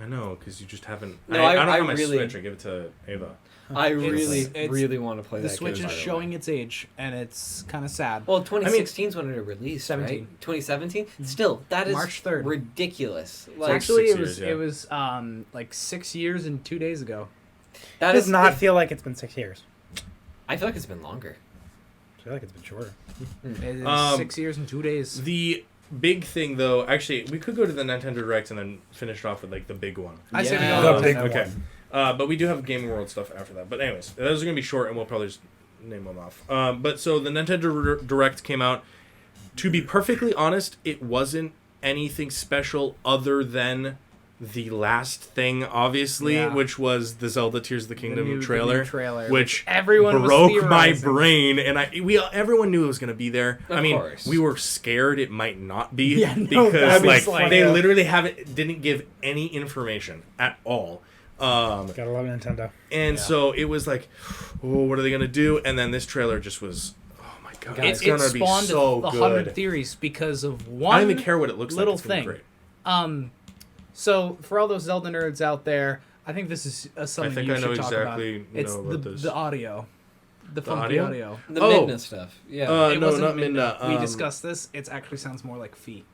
A: I know, because you just haven't.
D: No,
A: I don't
D: I
A: have my
D: really-
A: Switch. I give it to Ava.
D: I really,
B: it's-
D: really want to play
B: The
D: that
B: Switch
D: game.
B: is showing its age, and it's kind of sad.
D: Well, 2016 is when it released,
B: 17.
D: right? 2017? Still, that is
B: March 3rd.
D: ridiculous.
B: So
D: Like,
B: actually,
A: 6
B: it was
A: years, yeah.
B: it was like 6 years and 2 days ago.
D: that
C: It does
D: is
C: not feel like it's been 6 years.
D: I feel like it's been longer.
C: I feel like it's been shorter.
B: It is 6 years and 2 days.
A: The big thing, though, actually, we could go to the Nintendo Direct and then finish it off with like the big one.
B: I said
D: Yeah.
B: we go
C: The
B: to
C: big
B: that.
A: Okay.
C: one.
A: But we do have Gaming World stuff after that. But anyways, those are gonna be short, and we'll probably just name them off. But so the Nintendo Direct came out. To be perfectly honest, it wasn't anything special other than the last thing, obviously,
B: Yeah.
A: which was the Zelda Tears of the Kingdom
B: The new
A: trailer, which
B: everyone was
A: broke my
B: theorizing.
A: brain, and everyone knew it was gonna be there.
D: Of
A: I mean,
D: course.
A: we were scared it might not be
C: Yeah, no,
A: because
C: that was
A: like
C: like
A: they
C: a-
A: literally didn't give any information at all.
C: Gotta love Nintendo.
A: And
B: Yeah.
A: so it was like, oh, what are they gonna do? And then this trailer just was, oh my god,
B: It,
A: it's
B: it
A: gonna be
B: spawned
A: so
B: 100
A: good.
B: theories because of one
A: I don't even care what it looks
B: little
A: like. It's gonna be
B: thing.
A: great.
B: So for all those Zelda nerds out there, I think this is something
A: think
B: you
A: I know
B: should talk
A: exactly
B: about. It's
A: know
B: the,
A: about this.
B: the audio, the funky
A: audio?
B: audio.
D: The
A: Oh.
D: Midna stuff. Yeah.
B: It
A: No,
B: wasn't
A: not
B: Midna.
A: Midna.
B: We discussed this. It actually sounds more like Fee.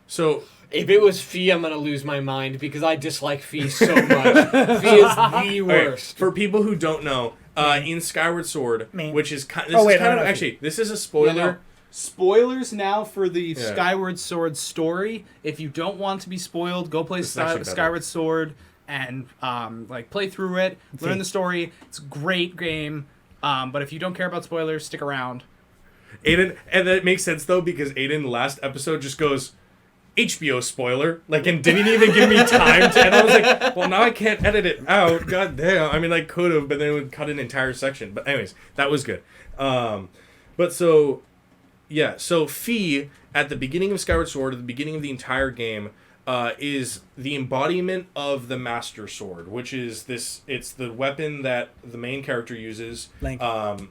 A: So
D: If it was Fee, I'm gonna lose my mind because I dislike Fee so much. Fee is the
A: okay,
D: worst.
A: for people who don't know, in Skyward Sword,
C: Me.
A: which is kind,
C: Oh,
A: this
C: wait,
A: is kind
C: no,
A: of
C: no,
A: actually this is a spoiler.
B: Yeah, no. Spoilers now for the
A: Yeah.
B: Skyward Sword story. If you don't want to be spoiled, go play
A: This is actually better.
B: Skyward Sword and like play through it, learn
C: See.
B: the story. It's a great game. But if you don't care about spoilers, stick around.
A: Aiden, and that makes sense though because Aiden last episode just goes HBO spoiler, like, and didn't even give me time to, and I was like, well, now I can't edit it out. God damn. I mean, I could have, but then it would cut an entire section. But anyways, that was good. But so, yeah, so Fee at the beginning of Skyward Sword, at the beginning of the entire game, is the embodiment of the Master Sword, which is this. It's the weapon that the main character uses,
C: Link.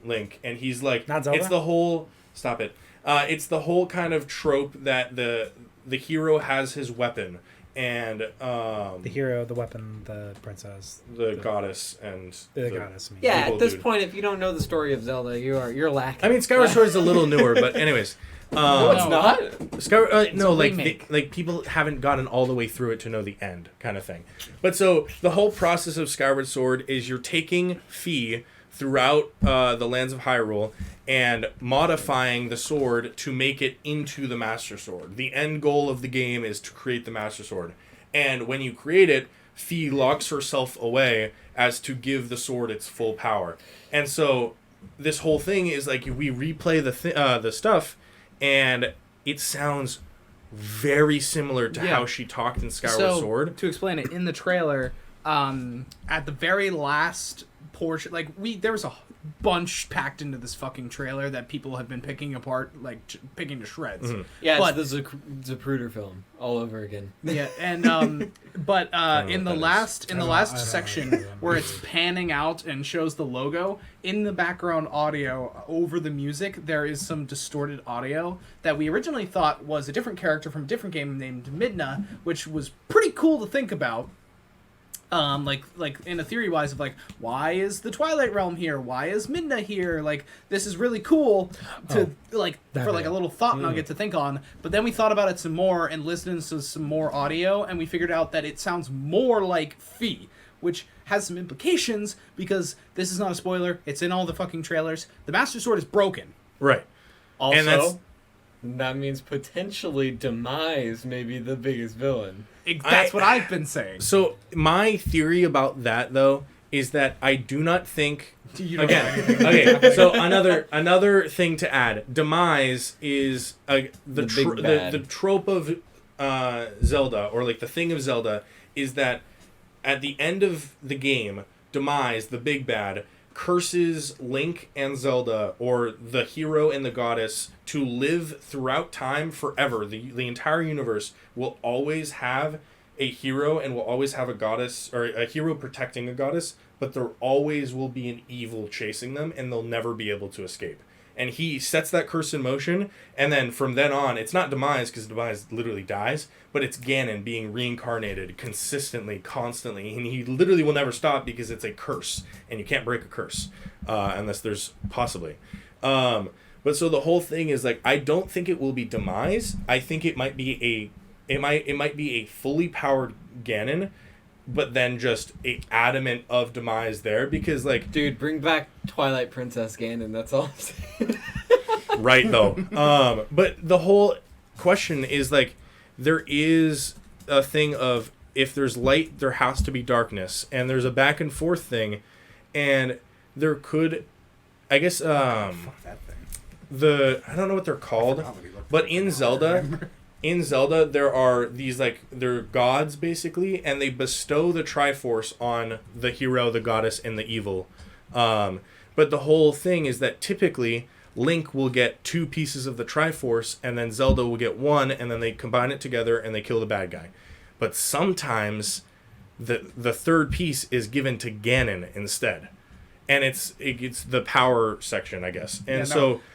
A: Link, and he's like,
C: Not Zelda?
A: it's the whole. Stop it. It's the whole kind of trope that the hero has his weapon, and
C: The hero, the weapon, the princess,
A: the goddess, and
C: the goddess. I mean.
D: Yeah,
A: People
D: at this
A: dude.
D: point, if you don't know the story of Zelda, you're lacking.
A: I mean, Skyward Sword is a little newer, but anyways.
D: no, it's
B: No.
D: not.
A: Skyward, no,
B: a
A: like
B: remake.
A: like people haven't gotten all the way through it to know the end, kind of thing. But so the whole process of Skyward Sword is you're taking Fee throughout the lands of Hyrule and modifying the sword to make it into the Master Sword. The end goal of the game is to create the Master Sword, and when you create it, Fee locks herself away as to give the sword its full power. And so this whole thing is like we replay the stuff, and it sounds very similar to how she talked in Skyward Sword.
B: To explain it, in the trailer, at the very last portion, like there was a bunch packed into this fucking trailer that people have been picking apart, like picking to shreds.
A: Mm-hmm.
D: Yeah,
B: but,
D: it's the Zapruder film all over again.
B: Yeah, and but in the last section where it's panning out and shows the logo, in the background audio over the music, there is some distorted audio that we originally thought was a different character from a different game named Midna, which was pretty cool to think about. Like in a theory wise of like, why is the Twilight Realm here? Why is Midna here? Like, this is really cool to for like a little thought nugget to think on. But then we thought about it some more and listened to some more audio, and we figured out that it sounds more like Fee, which has some implications because this is not a spoiler. It's in all the fucking trailers. The Master Sword is broken.
A: Right.
D: Also, that means potentially Demise may be the biggest villain.
B: That's what I've been saying.
A: So my theory about that though is that I do not think okay. So another thing to add: Demise is the trope of Zelda, or like the thing of Zelda, is that at the end of the game, Demise, the big bad, curses Link and Zelda, or the hero and the goddess, to live throughout time forever. The entire universe will always have a hero and will always have a goddess, or a hero protecting a goddess, but there always will be an evil chasing them, and they'll never be able to escape. And he sets that curse in motion, and then from then on, it's not Demise, because Demise literally dies, but it's Ganon being reincarnated consistently, constantly, and he literally will never stop because it's a curse, and you can't break a curse, unless there's possibly. But so the whole thing is like, I don't think it will be Demise. I think it might be a fully powered Ganon, but then just a adamant of Demise there, because like,
D: dude, bring back Twilight Princess Ganon. That's all I'm saying.
A: Right though. But the whole question is like, there is a thing of, if there's light, there has to be darkness, and there's a back and forth thing, and there could, I guess,
B: Fuck that thing.
A: I don't know what they're called, but in Zelda, there are these, like, they're gods, basically, and they bestow the Triforce on the hero, the goddess, and the evil. But the whole thing is that typically Link will get 2 pieces of the Triforce, and then Zelda will get 1, and then they combine it together and they kill the bad guy. But sometimes the third piece is given to Ganon instead. And it's the power section, I guess. And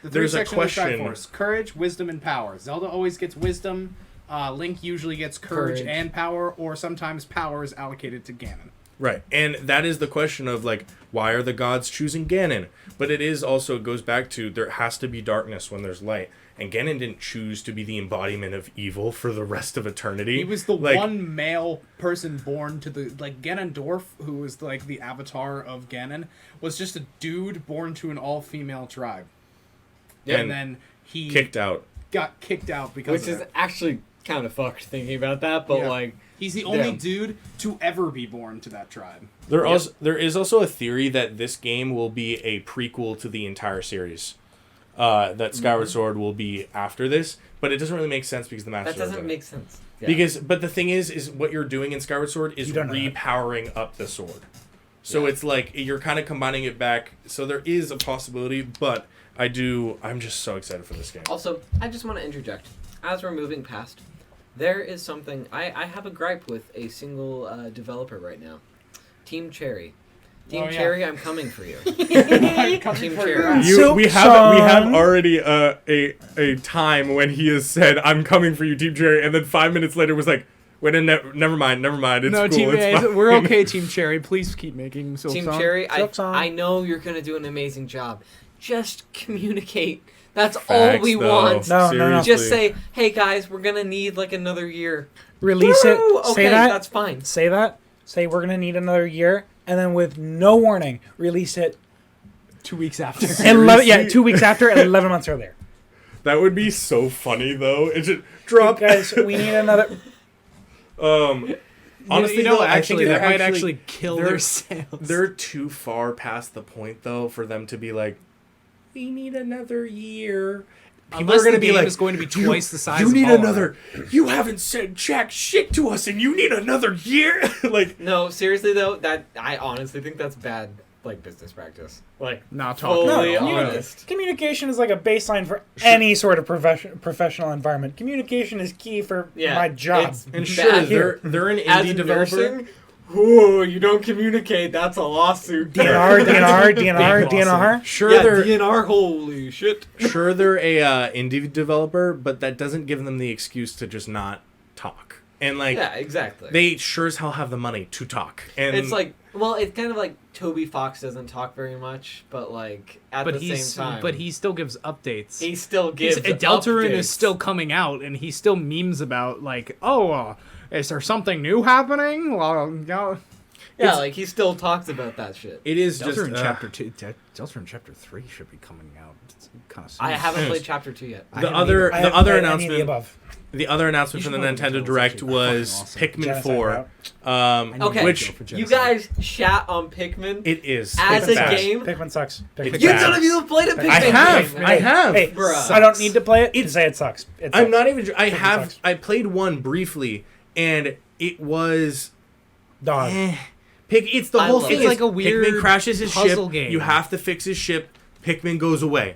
A: there's a question.
B: Courage, wisdom, and power. Zelda always gets wisdom. Link usually gets courage and power, or sometimes power is allocated to Ganon.
A: Right. And that is the question of, like, why are the gods choosing Ganon? But it is also, it goes back to, there has to be darkness when there's light. And Ganon didn't choose to be the embodiment of evil for the rest of eternity.
B: He was the one male person born to the... Like, Ganondorf, who was, like, the avatar of Ganon, was just a dude born to an all-female tribe.
A: Yeah,
B: and then he... Got kicked out because
D: Which is actually kind of fucked thinking about that, but, like...
B: He's the only dude to ever be born to that tribe.
A: There is also a theory that this game will be a prequel to the entire series. That Skyward Sword will be after this, but it doesn't really make sense because the Master Sword
D: doesn't make sense.
A: Yeah. But the thing is what you're doing in Skyward Sword is repowering up the sword. So it's like you're kind of combining it back. So there is a possibility, but I'm just so excited for this game.
D: Also, I just want to interject. As we're moving past, there is something I have a gripe with a single developer right now. Team Cherry. Team Cherry, I'm coming for you. Team Cherry.
A: We have already a time when he has said, "I'm coming for you, Team Cherry," and then 5 minutes later was like, "Wait, never mind. It's cool. It's fine."
B: We're okay, Team Cherry. Please keep making Silk
D: Team
B: Song.
D: Cherry, I know you're gonna do an amazing job. Just communicate. That's all we want.
C: No.
D: Just say, "Hey guys, we're gonna need like another year."
C: Release it.
D: Okay,
C: say that.
D: That's fine.
C: Say that. Say we're gonna need another year. And then with no warning, release it
B: 2 weeks after.
C: 2 weeks after, 11 months earlier.
A: That would be so funny, though. It should drop.
C: Guys, we need another...
A: Honestly,
B: I think that might actually kill their sales.
A: They're too far past the point, though, for them to be like, we need another year. People are going to be like,
E: is going to be twice the size.
A: You
E: of
A: need
E: Hollow
A: another. You haven't said jack shit to us, and you need another year. Like,
D: No, seriously though, that I honestly think that's bad, like business practice. Like,
E: Not talking.
D: fully
C: No,
D: honest.
C: Communication is like a baseline for any sort of professional environment. Communication is key for
D: Yeah,
C: my job.
D: it's
A: and
D: bad.
A: sure, they're an
D: As
A: indie
D: in
A: developer.
D: nursing, ooh, you don't communicate. That's a lawsuit.
C: DNR.
A: Sure,
D: Yeah,
A: they're
D: DNR. Holy shit.
A: sure they're a indie developer, but that doesn't give them the excuse to just not talk. And like,
D: Yeah, exactly.
A: they sure as hell have the money to talk. And
D: It's like, well, it's kind of like Toby Fox doesn't talk very much, but like at
E: But
D: the same time,
E: he still gives updates.
D: he still gives.
E: Deltarune
D: updates.
E: is still coming out, and he still memes about like, is there something new happening? Well,
D: Yeah, like he still talks about that shit.
A: it is just
E: Deltarune Chapter 2, Deltarune Chapter 3 should be coming out kind of soon.
D: I haven't played Chapter 2 yet.
A: the other
C: I
A: the
C: haven't
A: other
C: played any of the
A: announcement.
C: above.
A: The other announcement
E: You
A: from the
E: should play
A: Nintendo
E: Joe's
A: Direct
E: actually
A: was
E: fucking awesome.
A: Pikmin
C: Genocide
A: 4.
C: route.
D: Okay,
A: Which
D: you guys shat on Pikmin.
A: it is
D: As
A: Pikmin
D: a
A: bad.
D: game?
C: Pikmin sucks.
A: It's
D: You
A: bad.
D: none of you have played a Pikmin
A: I have.
D: game.
A: I have.
C: Hey,
D: Bruh.
C: I don't need to play it to say it sucks. It
A: I'm
C: sucks.
A: not even. I
C: Pikmin
A: have.
C: sucks.
A: I played one briefly, and it was.
C: Dog.
A: It's the
D: I
A: whole
D: love
A: thing.
D: it.
A: Is
E: It's like a weird
A: Pikmin crashes his
E: puzzle
A: ship.
E: game.
A: You have to fix his ship. Pikmin goes away.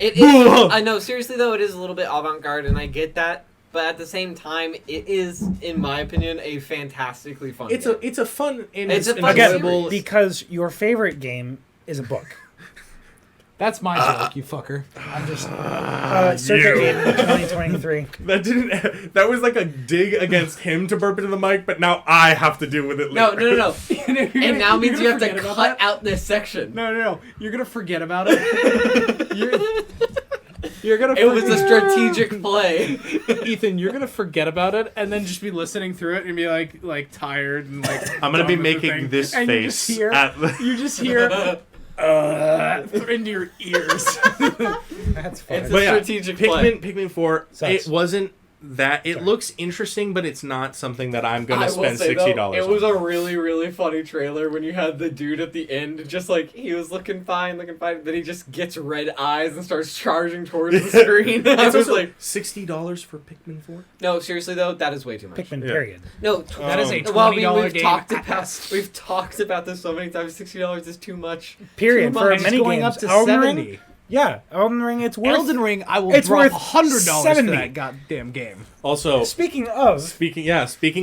D: It is. I know. Seriously though, it is a little bit avant-garde, and I get that. But at the same time, it is, in my opinion, a fantastically fun.
A: It's
D: game.
A: a fun and
D: It's a fun
A: enjoyable.
D: series.
C: Because your favorite game is a book.
E: That's my joke, you fucker.
C: I'm just Circuit Game 2023.
A: That didn't. That was like a dig against him to burp into the mic, but now I have to deal with it.
D: no,
A: Later.
D: no. And now means you have to cut out this section.
E: No. You're gonna forget about it. You're gonna.
D: It was a strategic play.
E: Ethan, you're gonna forget about it and then just be listening through it and be like tired and like.
A: I'm gonna be
E: done with the
A: making
E: thing.
A: this
E: And
A: face.
E: You
A: at
E: just hear. Into your ears.
C: That's funny.
D: It's
A: But
D: a
A: yeah,
D: strategic play.
A: Pikmin 4.
C: Sucks.
A: It wasn't that. It
C: Sorry.
A: looks interesting, but it's not something that I'm gonna
D: I will
A: spend
D: say,
A: $60
D: though,
A: on.
D: it was a really, really funny trailer when you had the dude at the end, just like he was looking fine, then he just gets red eyes and starts charging towards the screen. I
A: It's
D: was
A: also
D: like,
A: $60 for Pikmin 4.
D: no, seriously though, that is way too much.
C: Pikmin,
A: Yeah.
C: period.
D: No,
E: That is a
D: well,
E: $20
D: we've
E: game
D: talked
E: at
D: about
E: best.
D: we've talked about this so many times. $60 is too much.
C: Period.
D: Too
C: For
D: much.
C: many
E: going
C: games.
E: up to
C: Elden
E: 70.
C: Ring, yeah, Elden Ring, it's worth.
E: Elden Ring, I will
C: It's
E: drop
C: worth
E: $100 for
C: 70.
E: that goddamn game.
A: Also,
C: Speaking of
A: speaking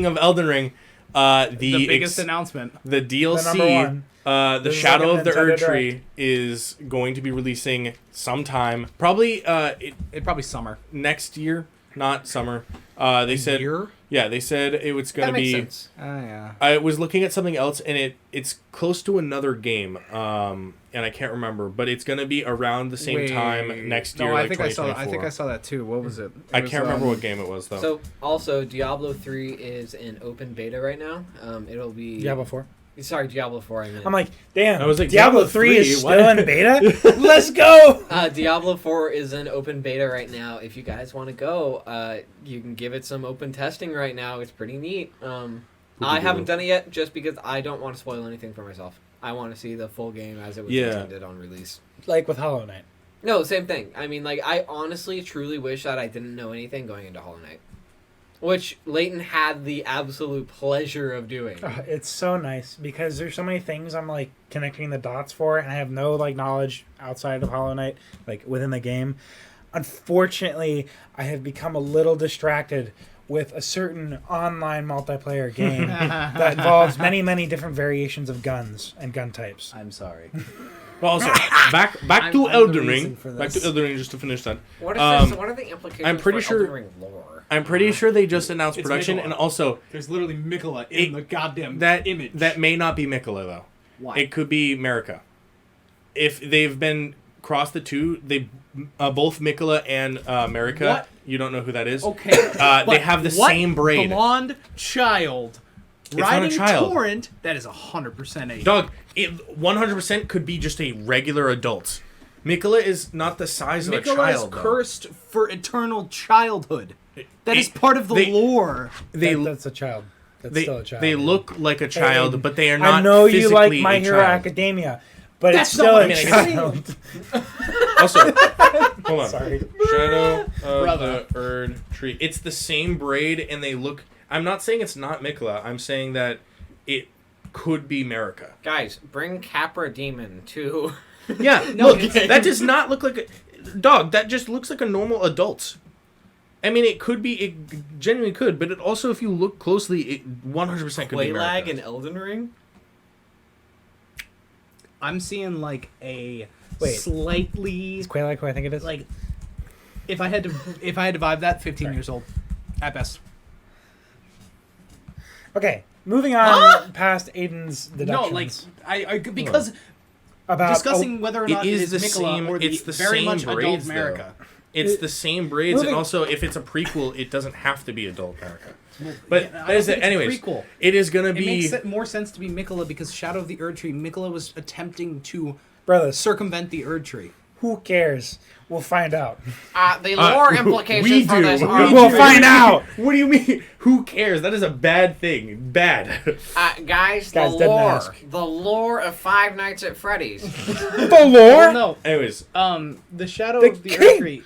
A: of Elden Ring,
E: The biggest announcement.
A: the
C: the
A: DLC,
C: number one,
A: the
C: This is
A: Shadow
C: like a
A: of the
C: Nintendo
A: Erd Tree is going to be releasing sometime, probably
E: Probably summer.
A: next year, not summer. They said,
E: Year?
A: yeah, they said it was going
D: That
A: to
D: makes
A: be.
D: sense.
E: Yeah.
A: I was looking at something else, and it's close to another game, and I can't remember, but it's going to be around the same time next year,
E: No,
A: like
E: I think I saw.
A: 2024.
E: I think I saw that too. What was it?
A: I can't remember what game it was though.
D: So also, Diablo 3 is in open beta right now. It'll be
C: Diablo 4.
D: Sorry, Diablo 4. I meant.
C: I'm like, damn.
A: I was like,
C: Diablo
A: Diablo
C: 3 is
A: 3,
C: still
A: what?
C: in beta. Let's go.
D: Diablo 4 is in open beta right now. If you guys want to go, you can give it some open testing right now. It's pretty neat. I haven't done it yet just because I don't want to spoil anything for myself. I want to see the full game as it was intended on release.
C: Like with Hollow Knight.
D: No, same thing. I mean, like, I honestly, truly wish that I didn't know anything going into Hollow Knight. Which Leighton had the absolute pleasure of doing.
C: It's so nice because there's so many things I'm like connecting the dots for, and I have no like knowledge outside of Hollow Knight, like within the game. Unfortunately, I have become a little distracted with a certain online multiplayer game that involves many, many different variations of guns and gun types.
E: I'm sorry.
A: Well, also back to
E: I'm
A: Elden
E: the
A: Ring.
E: reason for
A: Back to
E: this.
A: Elden Ring, just to finish that.
D: What are the implications
A: I'm pretty
D: for
A: sure-
D: Elden Ring lore?
A: I'm pretty sure they just announced
E: It's
A: production,
E: Mikola.
A: and also
E: There's literally Mikola in
A: It-
E: the goddamn
A: that
E: image.
A: that may not be Mikola though.
E: Why?
A: It could be Marika. If they've been cross the two, they both Mikola and Marika.
E: What?
A: You don't know who that is.
E: Okay.
A: They
E: but
A: have the
E: what
A: same braid.
E: Blonde child
A: not a
E: riding
A: child.
E: torrent. That is 100% a
A: Dog, it 100% could be just a regular adult. Mikola is not the size of a
E: Mikola
A: child.
E: is
A: though.
E: cursed for eternal childhood. That is
A: It-
E: part of the
A: they-
E: lore.
C: That's a child. That's
A: They,
C: still a child.
A: they look like a child,
C: Hey,
A: but they are not
C: I know you like
A: physically
C: My
A: a
C: Hero
A: child.
C: Academia, but
E: That's
C: it's
E: not
C: still
E: what
C: a
E: I'm saying.
C: child.
A: Also, hold on.
C: Sorry.
A: Shadow of
B: Brother.
A: the Erd Tree. It's the same braid, and they look. I'm not saying it's not Mikola. I'm saying that it could be Marika.
D: Guys, bring Capra Demon to.
A: Yeah,
B: No,
A: look,
B: it's-
A: that does not look like a dog. That just looks like a normal adult. I mean, it could be. It genuinely could, but it also, if you look closely, it 100% could be
D: Quaylag
A: Marika.
D: and Elden Ring.
B: I'm seeing like a
C: Wait.
B: slightly
C: Is Quaylag who I think it is?
B: like if I had to vibe that 15 years old at best.
C: Okay, moving on past Aiden's deductions.
B: No, like I because
C: about
B: discussing whether or not
A: It
B: it
A: is
B: is
A: the
B: Mikola
A: same-
B: or
A: it's the
B: very
A: same
B: much adult
A: braids, though.
B: America.
A: It's the same braids, and
C: Moving-
A: also, if it's a prequel, it doesn't have to be adult Marika. But
B: Yeah, I
A: that
B: don't
A: is
B: think
A: it.
B: it's a
A: Anyways,
B: prequel.
A: it is gonna
B: It
A: be.
B: makes more sense to be Mikola because Shadow of the Erd Tree, Mikola was attempting to
C: brothers,
B: circumvent the Erd Tree.
C: who cares? We'll find out.
D: The lore implications
A: we
D: for
A: do.
D: this
A: We
D: are.
C: will find out.
A: What do you mean? Who cares? That is a bad thing. Bad.
D: Guys,
C: Guys,
D: the
C: dead
D: lore.
C: mask.
D: The lore of Five Nights at Freddy's.
C: The
B: Well,
C: lore?
B: no,
A: Anyways,
B: the Shadow
C: The
B: of the
C: king!
B: Erd Tree.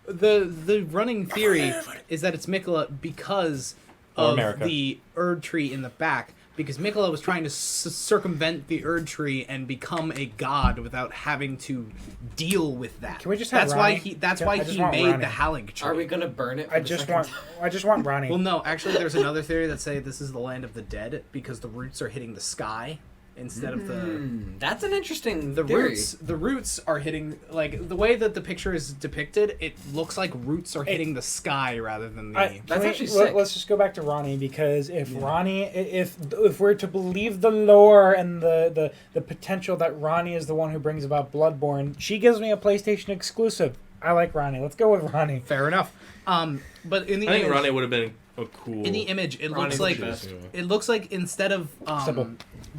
B: The running theory is that it's Mikola because
A: Or
B: of
A: America.
B: the Erd Tree in the back. Because Mikola was trying to circumvent the Erd Tree and become a god without having to deal with that.
C: Can we just have
B: That's why
C: Ronnie?
B: he. That's
C: Can-
B: why
C: I just
B: he
C: want
B: made
C: Ronnie.
B: the Halig tree.
D: Are we gonna burn it? For
C: I
D: the
C: just
D: second
C: want.
D: time?
C: I just want Ronnie.
B: Well, no. Actually, there's another theory that say this is the land of the dead because the roots are hitting the sky instead of the.
D: That's an interesting
B: The
D: theory.
B: roots are hitting like the way that the picture is depicted. It looks like roots are hitting the sky rather than the.
C: Can
D: That's
C: we-
D: actually sick.
C: Let's just go back to Ronnie because if Ronnie, if we're to believe the lore and the potential that Ronnie is the one who brings about Bloodborne, she gives me a PlayStation exclusive. I like Ronnie. Let's go with Ronnie.
B: Fair enough. But in the
A: I think
B: image,
A: Ronnie would have been a cool.
B: in the image, it
D: Ronnie's
B: looks like
D: the best.
B: it looks like instead of
C: Simple.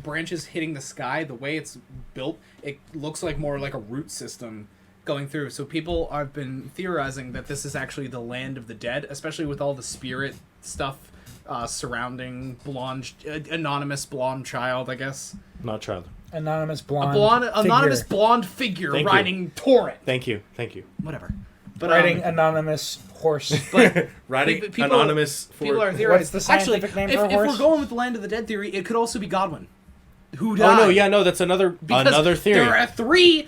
B: branches hitting the sky, the way it's built, it looks like more like a root system going through. So people have been theorizing that this is actually the land of the dead, especially with all the spirit stuff surrounding anonymous blonde child, I guess.
A: Not child.
C: Anonymous
B: A
C: blonde.
B: anonymous
C: figure
B: blonde figure
A: Thank you.
B: riding torrent.
A: Thank you.
B: Whatever. But
C: riding anonymous horse.
A: Riding
B: people-
A: anonymous for.
B: people are theorizing.
C: What's the scientific
B: Actually,
C: name for a
B: if
C: horse?
B: we're going with the land of the dead theory, it could also be Godwin, who
A: Oh
B: died.
A: no! Yeah, no. That's another
B: Because
A: theory.
B: There are 3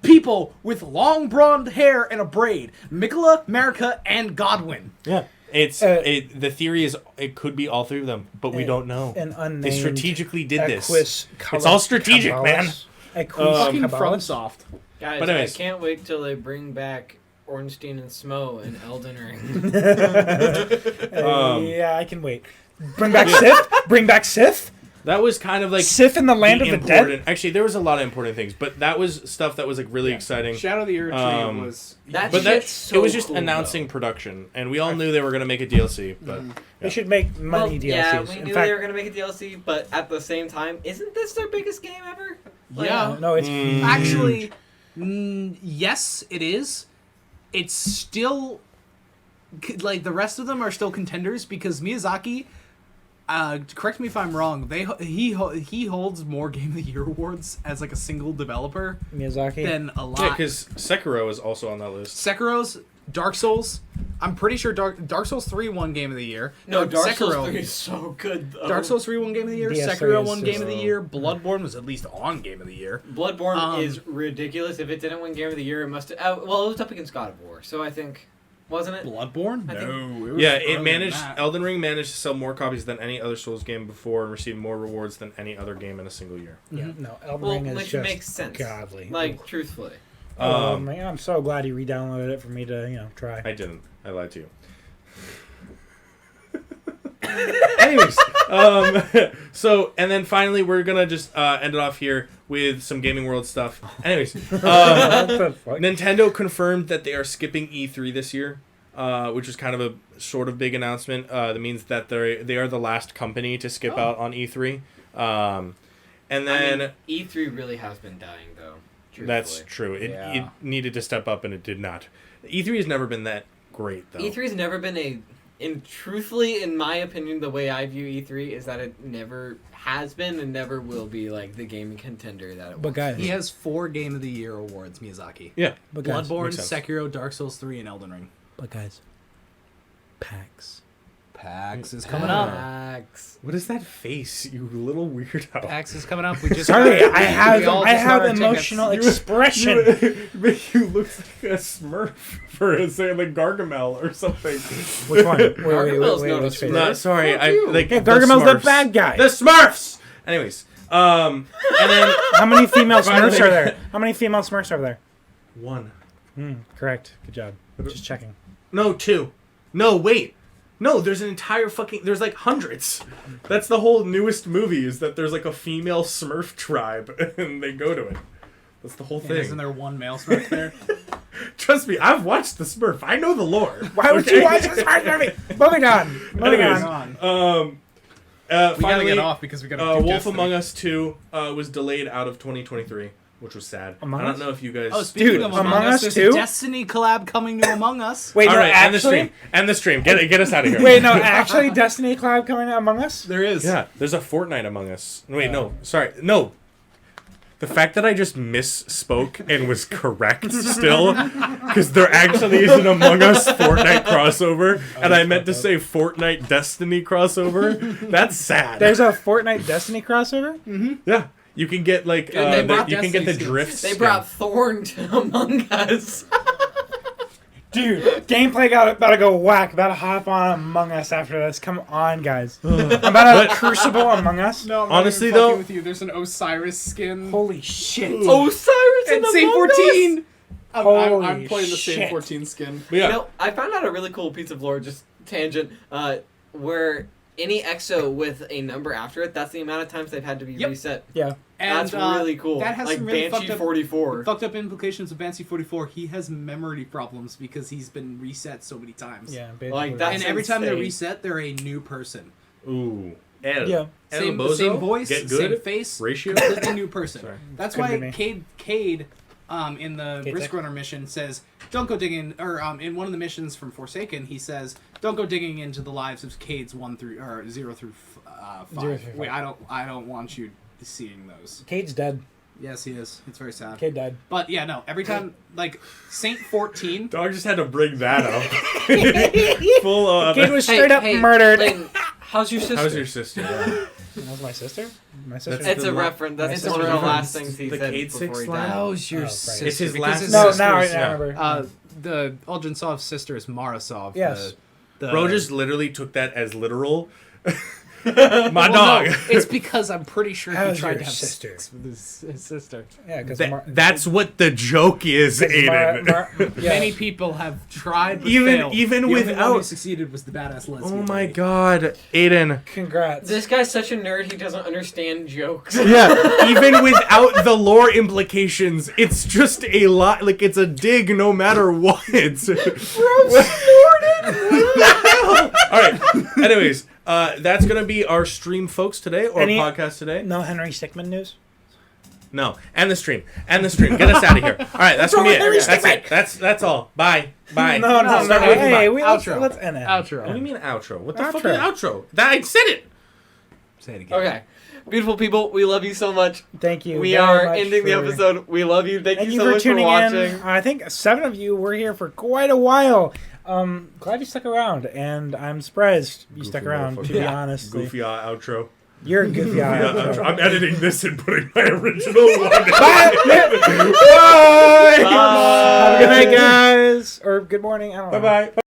B: people with long blonde hair and a braid: Mikola, Marika, and Godwin.
A: Yeah. It's the theory is it could be all 3 of them, but we don't know.
C: An unnamed.
A: They strategically did this.
C: Equus
A: It's all strategic, man.
C: Equus
B: Fucking
C: Caballus.
B: FromSoft.
D: Guys,
A: But anyways.
D: I can't wait till they bring back Ornstein and Smo and Elden Ring.
C: Yeah, I can wait. Bring back Sith. Bring back Sith.
A: That was kind of like
C: Sith in the land of the dead.
A: important. Actually, there was a lot of important things, but that was stuff that was like really exciting.
B: Shadow of the Erd Tree
A: was.
D: That
A: But that
D: shit's so
A: it was just
D: cool,
A: announcing production, and we all knew they were going to make a DLC. But
C: They should make money DLCs.
D: Yeah, we
C: In
D: knew
C: fact,
D: they were gonna make a DLC, but at the same time, isn't this their biggest game ever? Like,
B: Yeah.
C: no, it's
B: Actually, yes, it is. It's still like the rest of them are still contenders because Miyazaki. Correct me if I'm wrong. He holds more Game of the Year awards as like a single developer
C: Miyazaki.
B: than a lot.
A: yeah, because Sekiro is also on that list.
B: Sekiro's, Dark Souls. I'm pretty sure Dark Souls 3 won Game of the Year.
D: No, Dark
B: Sekiro,
D: Souls 3 is so good though.
B: Dark Souls 3 won Game of the Year.
C: DS3
B: Sekiro
C: is
B: won
C: just-
B: Game of the Year. Bloodborne was at least on Game of the Year.
D: Bloodborne is ridiculous. If it didn't win Game of the Year, it must have... well, it was up against God of War, so I think... Wasn't it?
B: Bloodborne?
D: I think-
B: No. It was
A: Yeah,
B: earlier
A: it
B: than
A: managed.
B: that.
A: Elden Ring managed to sell more copies than any other Souls game before, and received more rewards than any other game in a single year.
C: Yeah, no, Elden
D: Well,
C: Ring is
D: which
C: just
D: makes sense.
C: godly.
D: Like, truthfully.
C: Man, I'm so glad you re-downloaded it for me to, try.
A: I didn't. I lied to you. Anyways, so and then finally we're gonna just end it off here with some Gaming World stuff. Anyways,
C: What the fuck?
A: Nintendo confirmed that they are skipping E3 this year, which was kind of a sort of big announcement. That means that they are the last company to skip out on E3. And then
D: I mean, E3 really has been dying, though.
A: that's
D: Truthfully.
A: true. It
B: Yeah.
A: needed to step up, and it did not. E3 has never been that great, though.
D: E3's never been a And truthfully, in my opinion, the way I view E3 is that it never has been and never will be like the gaming contender that it
C: But
D: was.
C: guys,
B: He has 4 Game of the Year awards, Miyazaki.
A: Yeah.
C: but guys,
B: Bloodborne,
A: makes sense.
B: Sekiro, Dark Souls 3, and Elden Ring.
C: but guys, PAX.
B: PAX is coming up.
D: Max.
A: What is that face, you little weirdo?
B: PAX is coming up. We just
C: Sorry,
B: got-
C: I
B: we all
C: have
B: just got our
C: emotional
B: tickets.
C: expression.
A: You look like a Smurf for a second, like Gargamel or something.
C: Which one? Wait,
D: Gargamel's
C: wait,
D: not a
C: which face?
A: No, sorry,
D: Fuck
A: I
D: you.
A: like
C: Yeah, Gargamel's the
A: Smurfs.
C: bad guy.
A: The Smurfs. Anyways, and then
C: How many female
A: Finally.
C: Smurfs are there? How many female Smurfs are there?
A: one.
C: Correct. Good job. Just checking.
A: No, 2. No, wait. No, there's an entire there's like hundreds. That's the whole newest movie, is that there's like a female Smurf tribe and they go to it. That's the whole
B: And
A: thing.
B: isn't there one male Smurf there?
A: Trust me, I've watched the Smurf. I know the lore.
C: Why would
A: Okay?
C: you watch this Smurf movie? Moving on. Moving
A: Anyways,
C: on.
B: on. We gotta
A: Finally,
B: get off because we gotta do
A: Wolf
B: Destiny.
A: Among Us 2 was delayed out of 2023, which was sad.
C: Among
A: I don't
C: Us?
A: know if you guys.
B: Oh, speaking
C: Dude,
B: of
C: Among
B: Among Us,
C: Us
B: there's
C: 2?
B: a Destiny collab coming to Among Us.
C: Wait,
A: All
C: no,
A: right, end the
C: actually.
A: stream. End the stream. Get us out of here.
C: Wait, no, actually, Destiny Cloud coming to Among Us?
B: There is.
A: Yeah, there's a Fortnite Among Us. Wait, no, sorry, no. The fact that I just misspoke and was correct still, because there actually is an Among Us Fortnite crossover, and I meant to say Fortnite Destiny crossover. That's sad.
C: There's a Fortnite Destiny crossover?
A: Yeah, you can get like
B: they brought
A: you can get the
B: Destiny
A: drift.
D: They
A: skin.
D: brought Thorn to Among Us.
C: Dude, gameplay about to go whack. About to hop on Among Us after this. Come on, guys. I'm about to Crucible Among Us.
B: No, I'm
A: Honestly,
B: not even fucking
A: though-
B: with you. There's an Osiris skin.
C: Holy shit.
D: Osiris
B: and
D: and
B: Same
D: Among
B: 14.
D: Us.
B: I'm
C: Holy
B: playing the same
C: shit.
B: 14 skin.
A: But yeah,
D: You know, I found out a really cool piece of lore, just tangent, where any EXO with a number after it, that's the amount of times they've had to be
B: Yep.
D: reset.
C: Yeah.
B: And
D: That's really cool.
B: That has
D: like
B: some really
D: Banshee
B: fucked up,
D: 44.
B: fucked up implications of Banshee 44. He has memory problems because he's been reset so many times.
C: Yeah,
D: Like,
C: basically.
D: that's
B: And every time they're
D: insane.
B: reset, they're a new person.
A: ooh, El.
C: Yeah.
A: El
B: Same
A: Bozo?
B: voice,
A: Get
B: same
A: good
B: face,
A: ratio.
B: completely new person.
A: Sorry.
B: That's
C: Couldn't
B: why
C: be me.
B: Cade in the
C: Cade
B: Brisk
C: Tech?
B: Runner mission says, "Don't go digging." Or in one of the missions from Forsaken, he says, "Don't go digging into the lives of Cade's 1 through or 0 through 5."
C: 0 through 5.
B: Wait, I don't want you seeing those.
C: Cade's dead.
B: Yes, he is. It's very sad.
C: Cade died.
B: But yeah, no. Every time, like Saint 14.
A: Dog just had to bring that up. Full on.
C: Cade was straight up murdered.
D: Layton, how's your sister?
A: How's your sister?
C: That was my sister? My sister?
A: That's
D: It's
A: the
D: a
A: la-
D: reference. That's
C: my
D: one of the
C: sister's
D: last
A: reference.
D: things he
A: The
D: said
A: Cade
D: before
A: Six
D: he
A: line?
D: died.
B: How's your
C: Oh, right.
B: sister?
A: It's his
B: Because
A: last
B: his
C: No,
A: sister's-
C: now I
A: yeah.
C: remember.
B: The Olginsov's sister is Marasov.
C: Yes.
B: The
A: Bro just literally took that as literal. My
B: Well,
A: dog.
B: no, it's because I'm pretty sure
C: How's
B: he tried
C: your
B: to have
C: sister?
B: sex with his sister.
C: Yeah, because
A: That's what the joke is, Aiden.
B: Many people have tried, but
A: Even-
B: failed.
A: even
B: the only one
A: without-
B: who succeeded was the badass lesbian.
A: Oh my
B: lady.
A: god, Aiden.
C: Congrats.
D: This guy's such a nerd, he doesn't understand jokes.
A: Yeah, even without the lore implications, it's just a lot. Like, it's a dig no matter what. Alright, anyways, that's gonna be our stream, folks, today, or
C: Any-
A: podcast today.
C: No Henry Stickmin news?
A: No, end the stream. End the stream. Get us out of here. Alright, that's gonna be
C: Henry
A: it. That's
C: Stickmin?
A: it. That's all. Bye. Bye.
C: No.
A: Start with
C: Hey,
A: bye.
C: let's
B: Outro.
C: end it.
A: What do you
B: Outro.
A: mean outro? What the fuck
C: Outro.
A: is outro? That I said it.
B: Say it again.
D: Okay. Beautiful people, we love you so much.
C: Thank you.
D: We
C: very
D: are
C: much
D: ending the
C: for-
D: episode. We love you. Thank
C: Thank
D: you
C: you
D: so
C: for
D: much for
C: tuning
D: watching.
C: in. I think 7 of you were here for quite a while. Glad you stuck around, and I'm surprised you stuck
A: Goofy
C: aron. To
A: motherfucker.
C: be
B: Yeah.
C: honest,
A: Goofy outro.
C: you're a goofy eye.
A: Yeah, I'm editing this and putting my original one.
C: Bye.
A: Bye.
D: Bye.
C: Have a good night, guys, or good morning. I don't know.
A: Bye. Bye.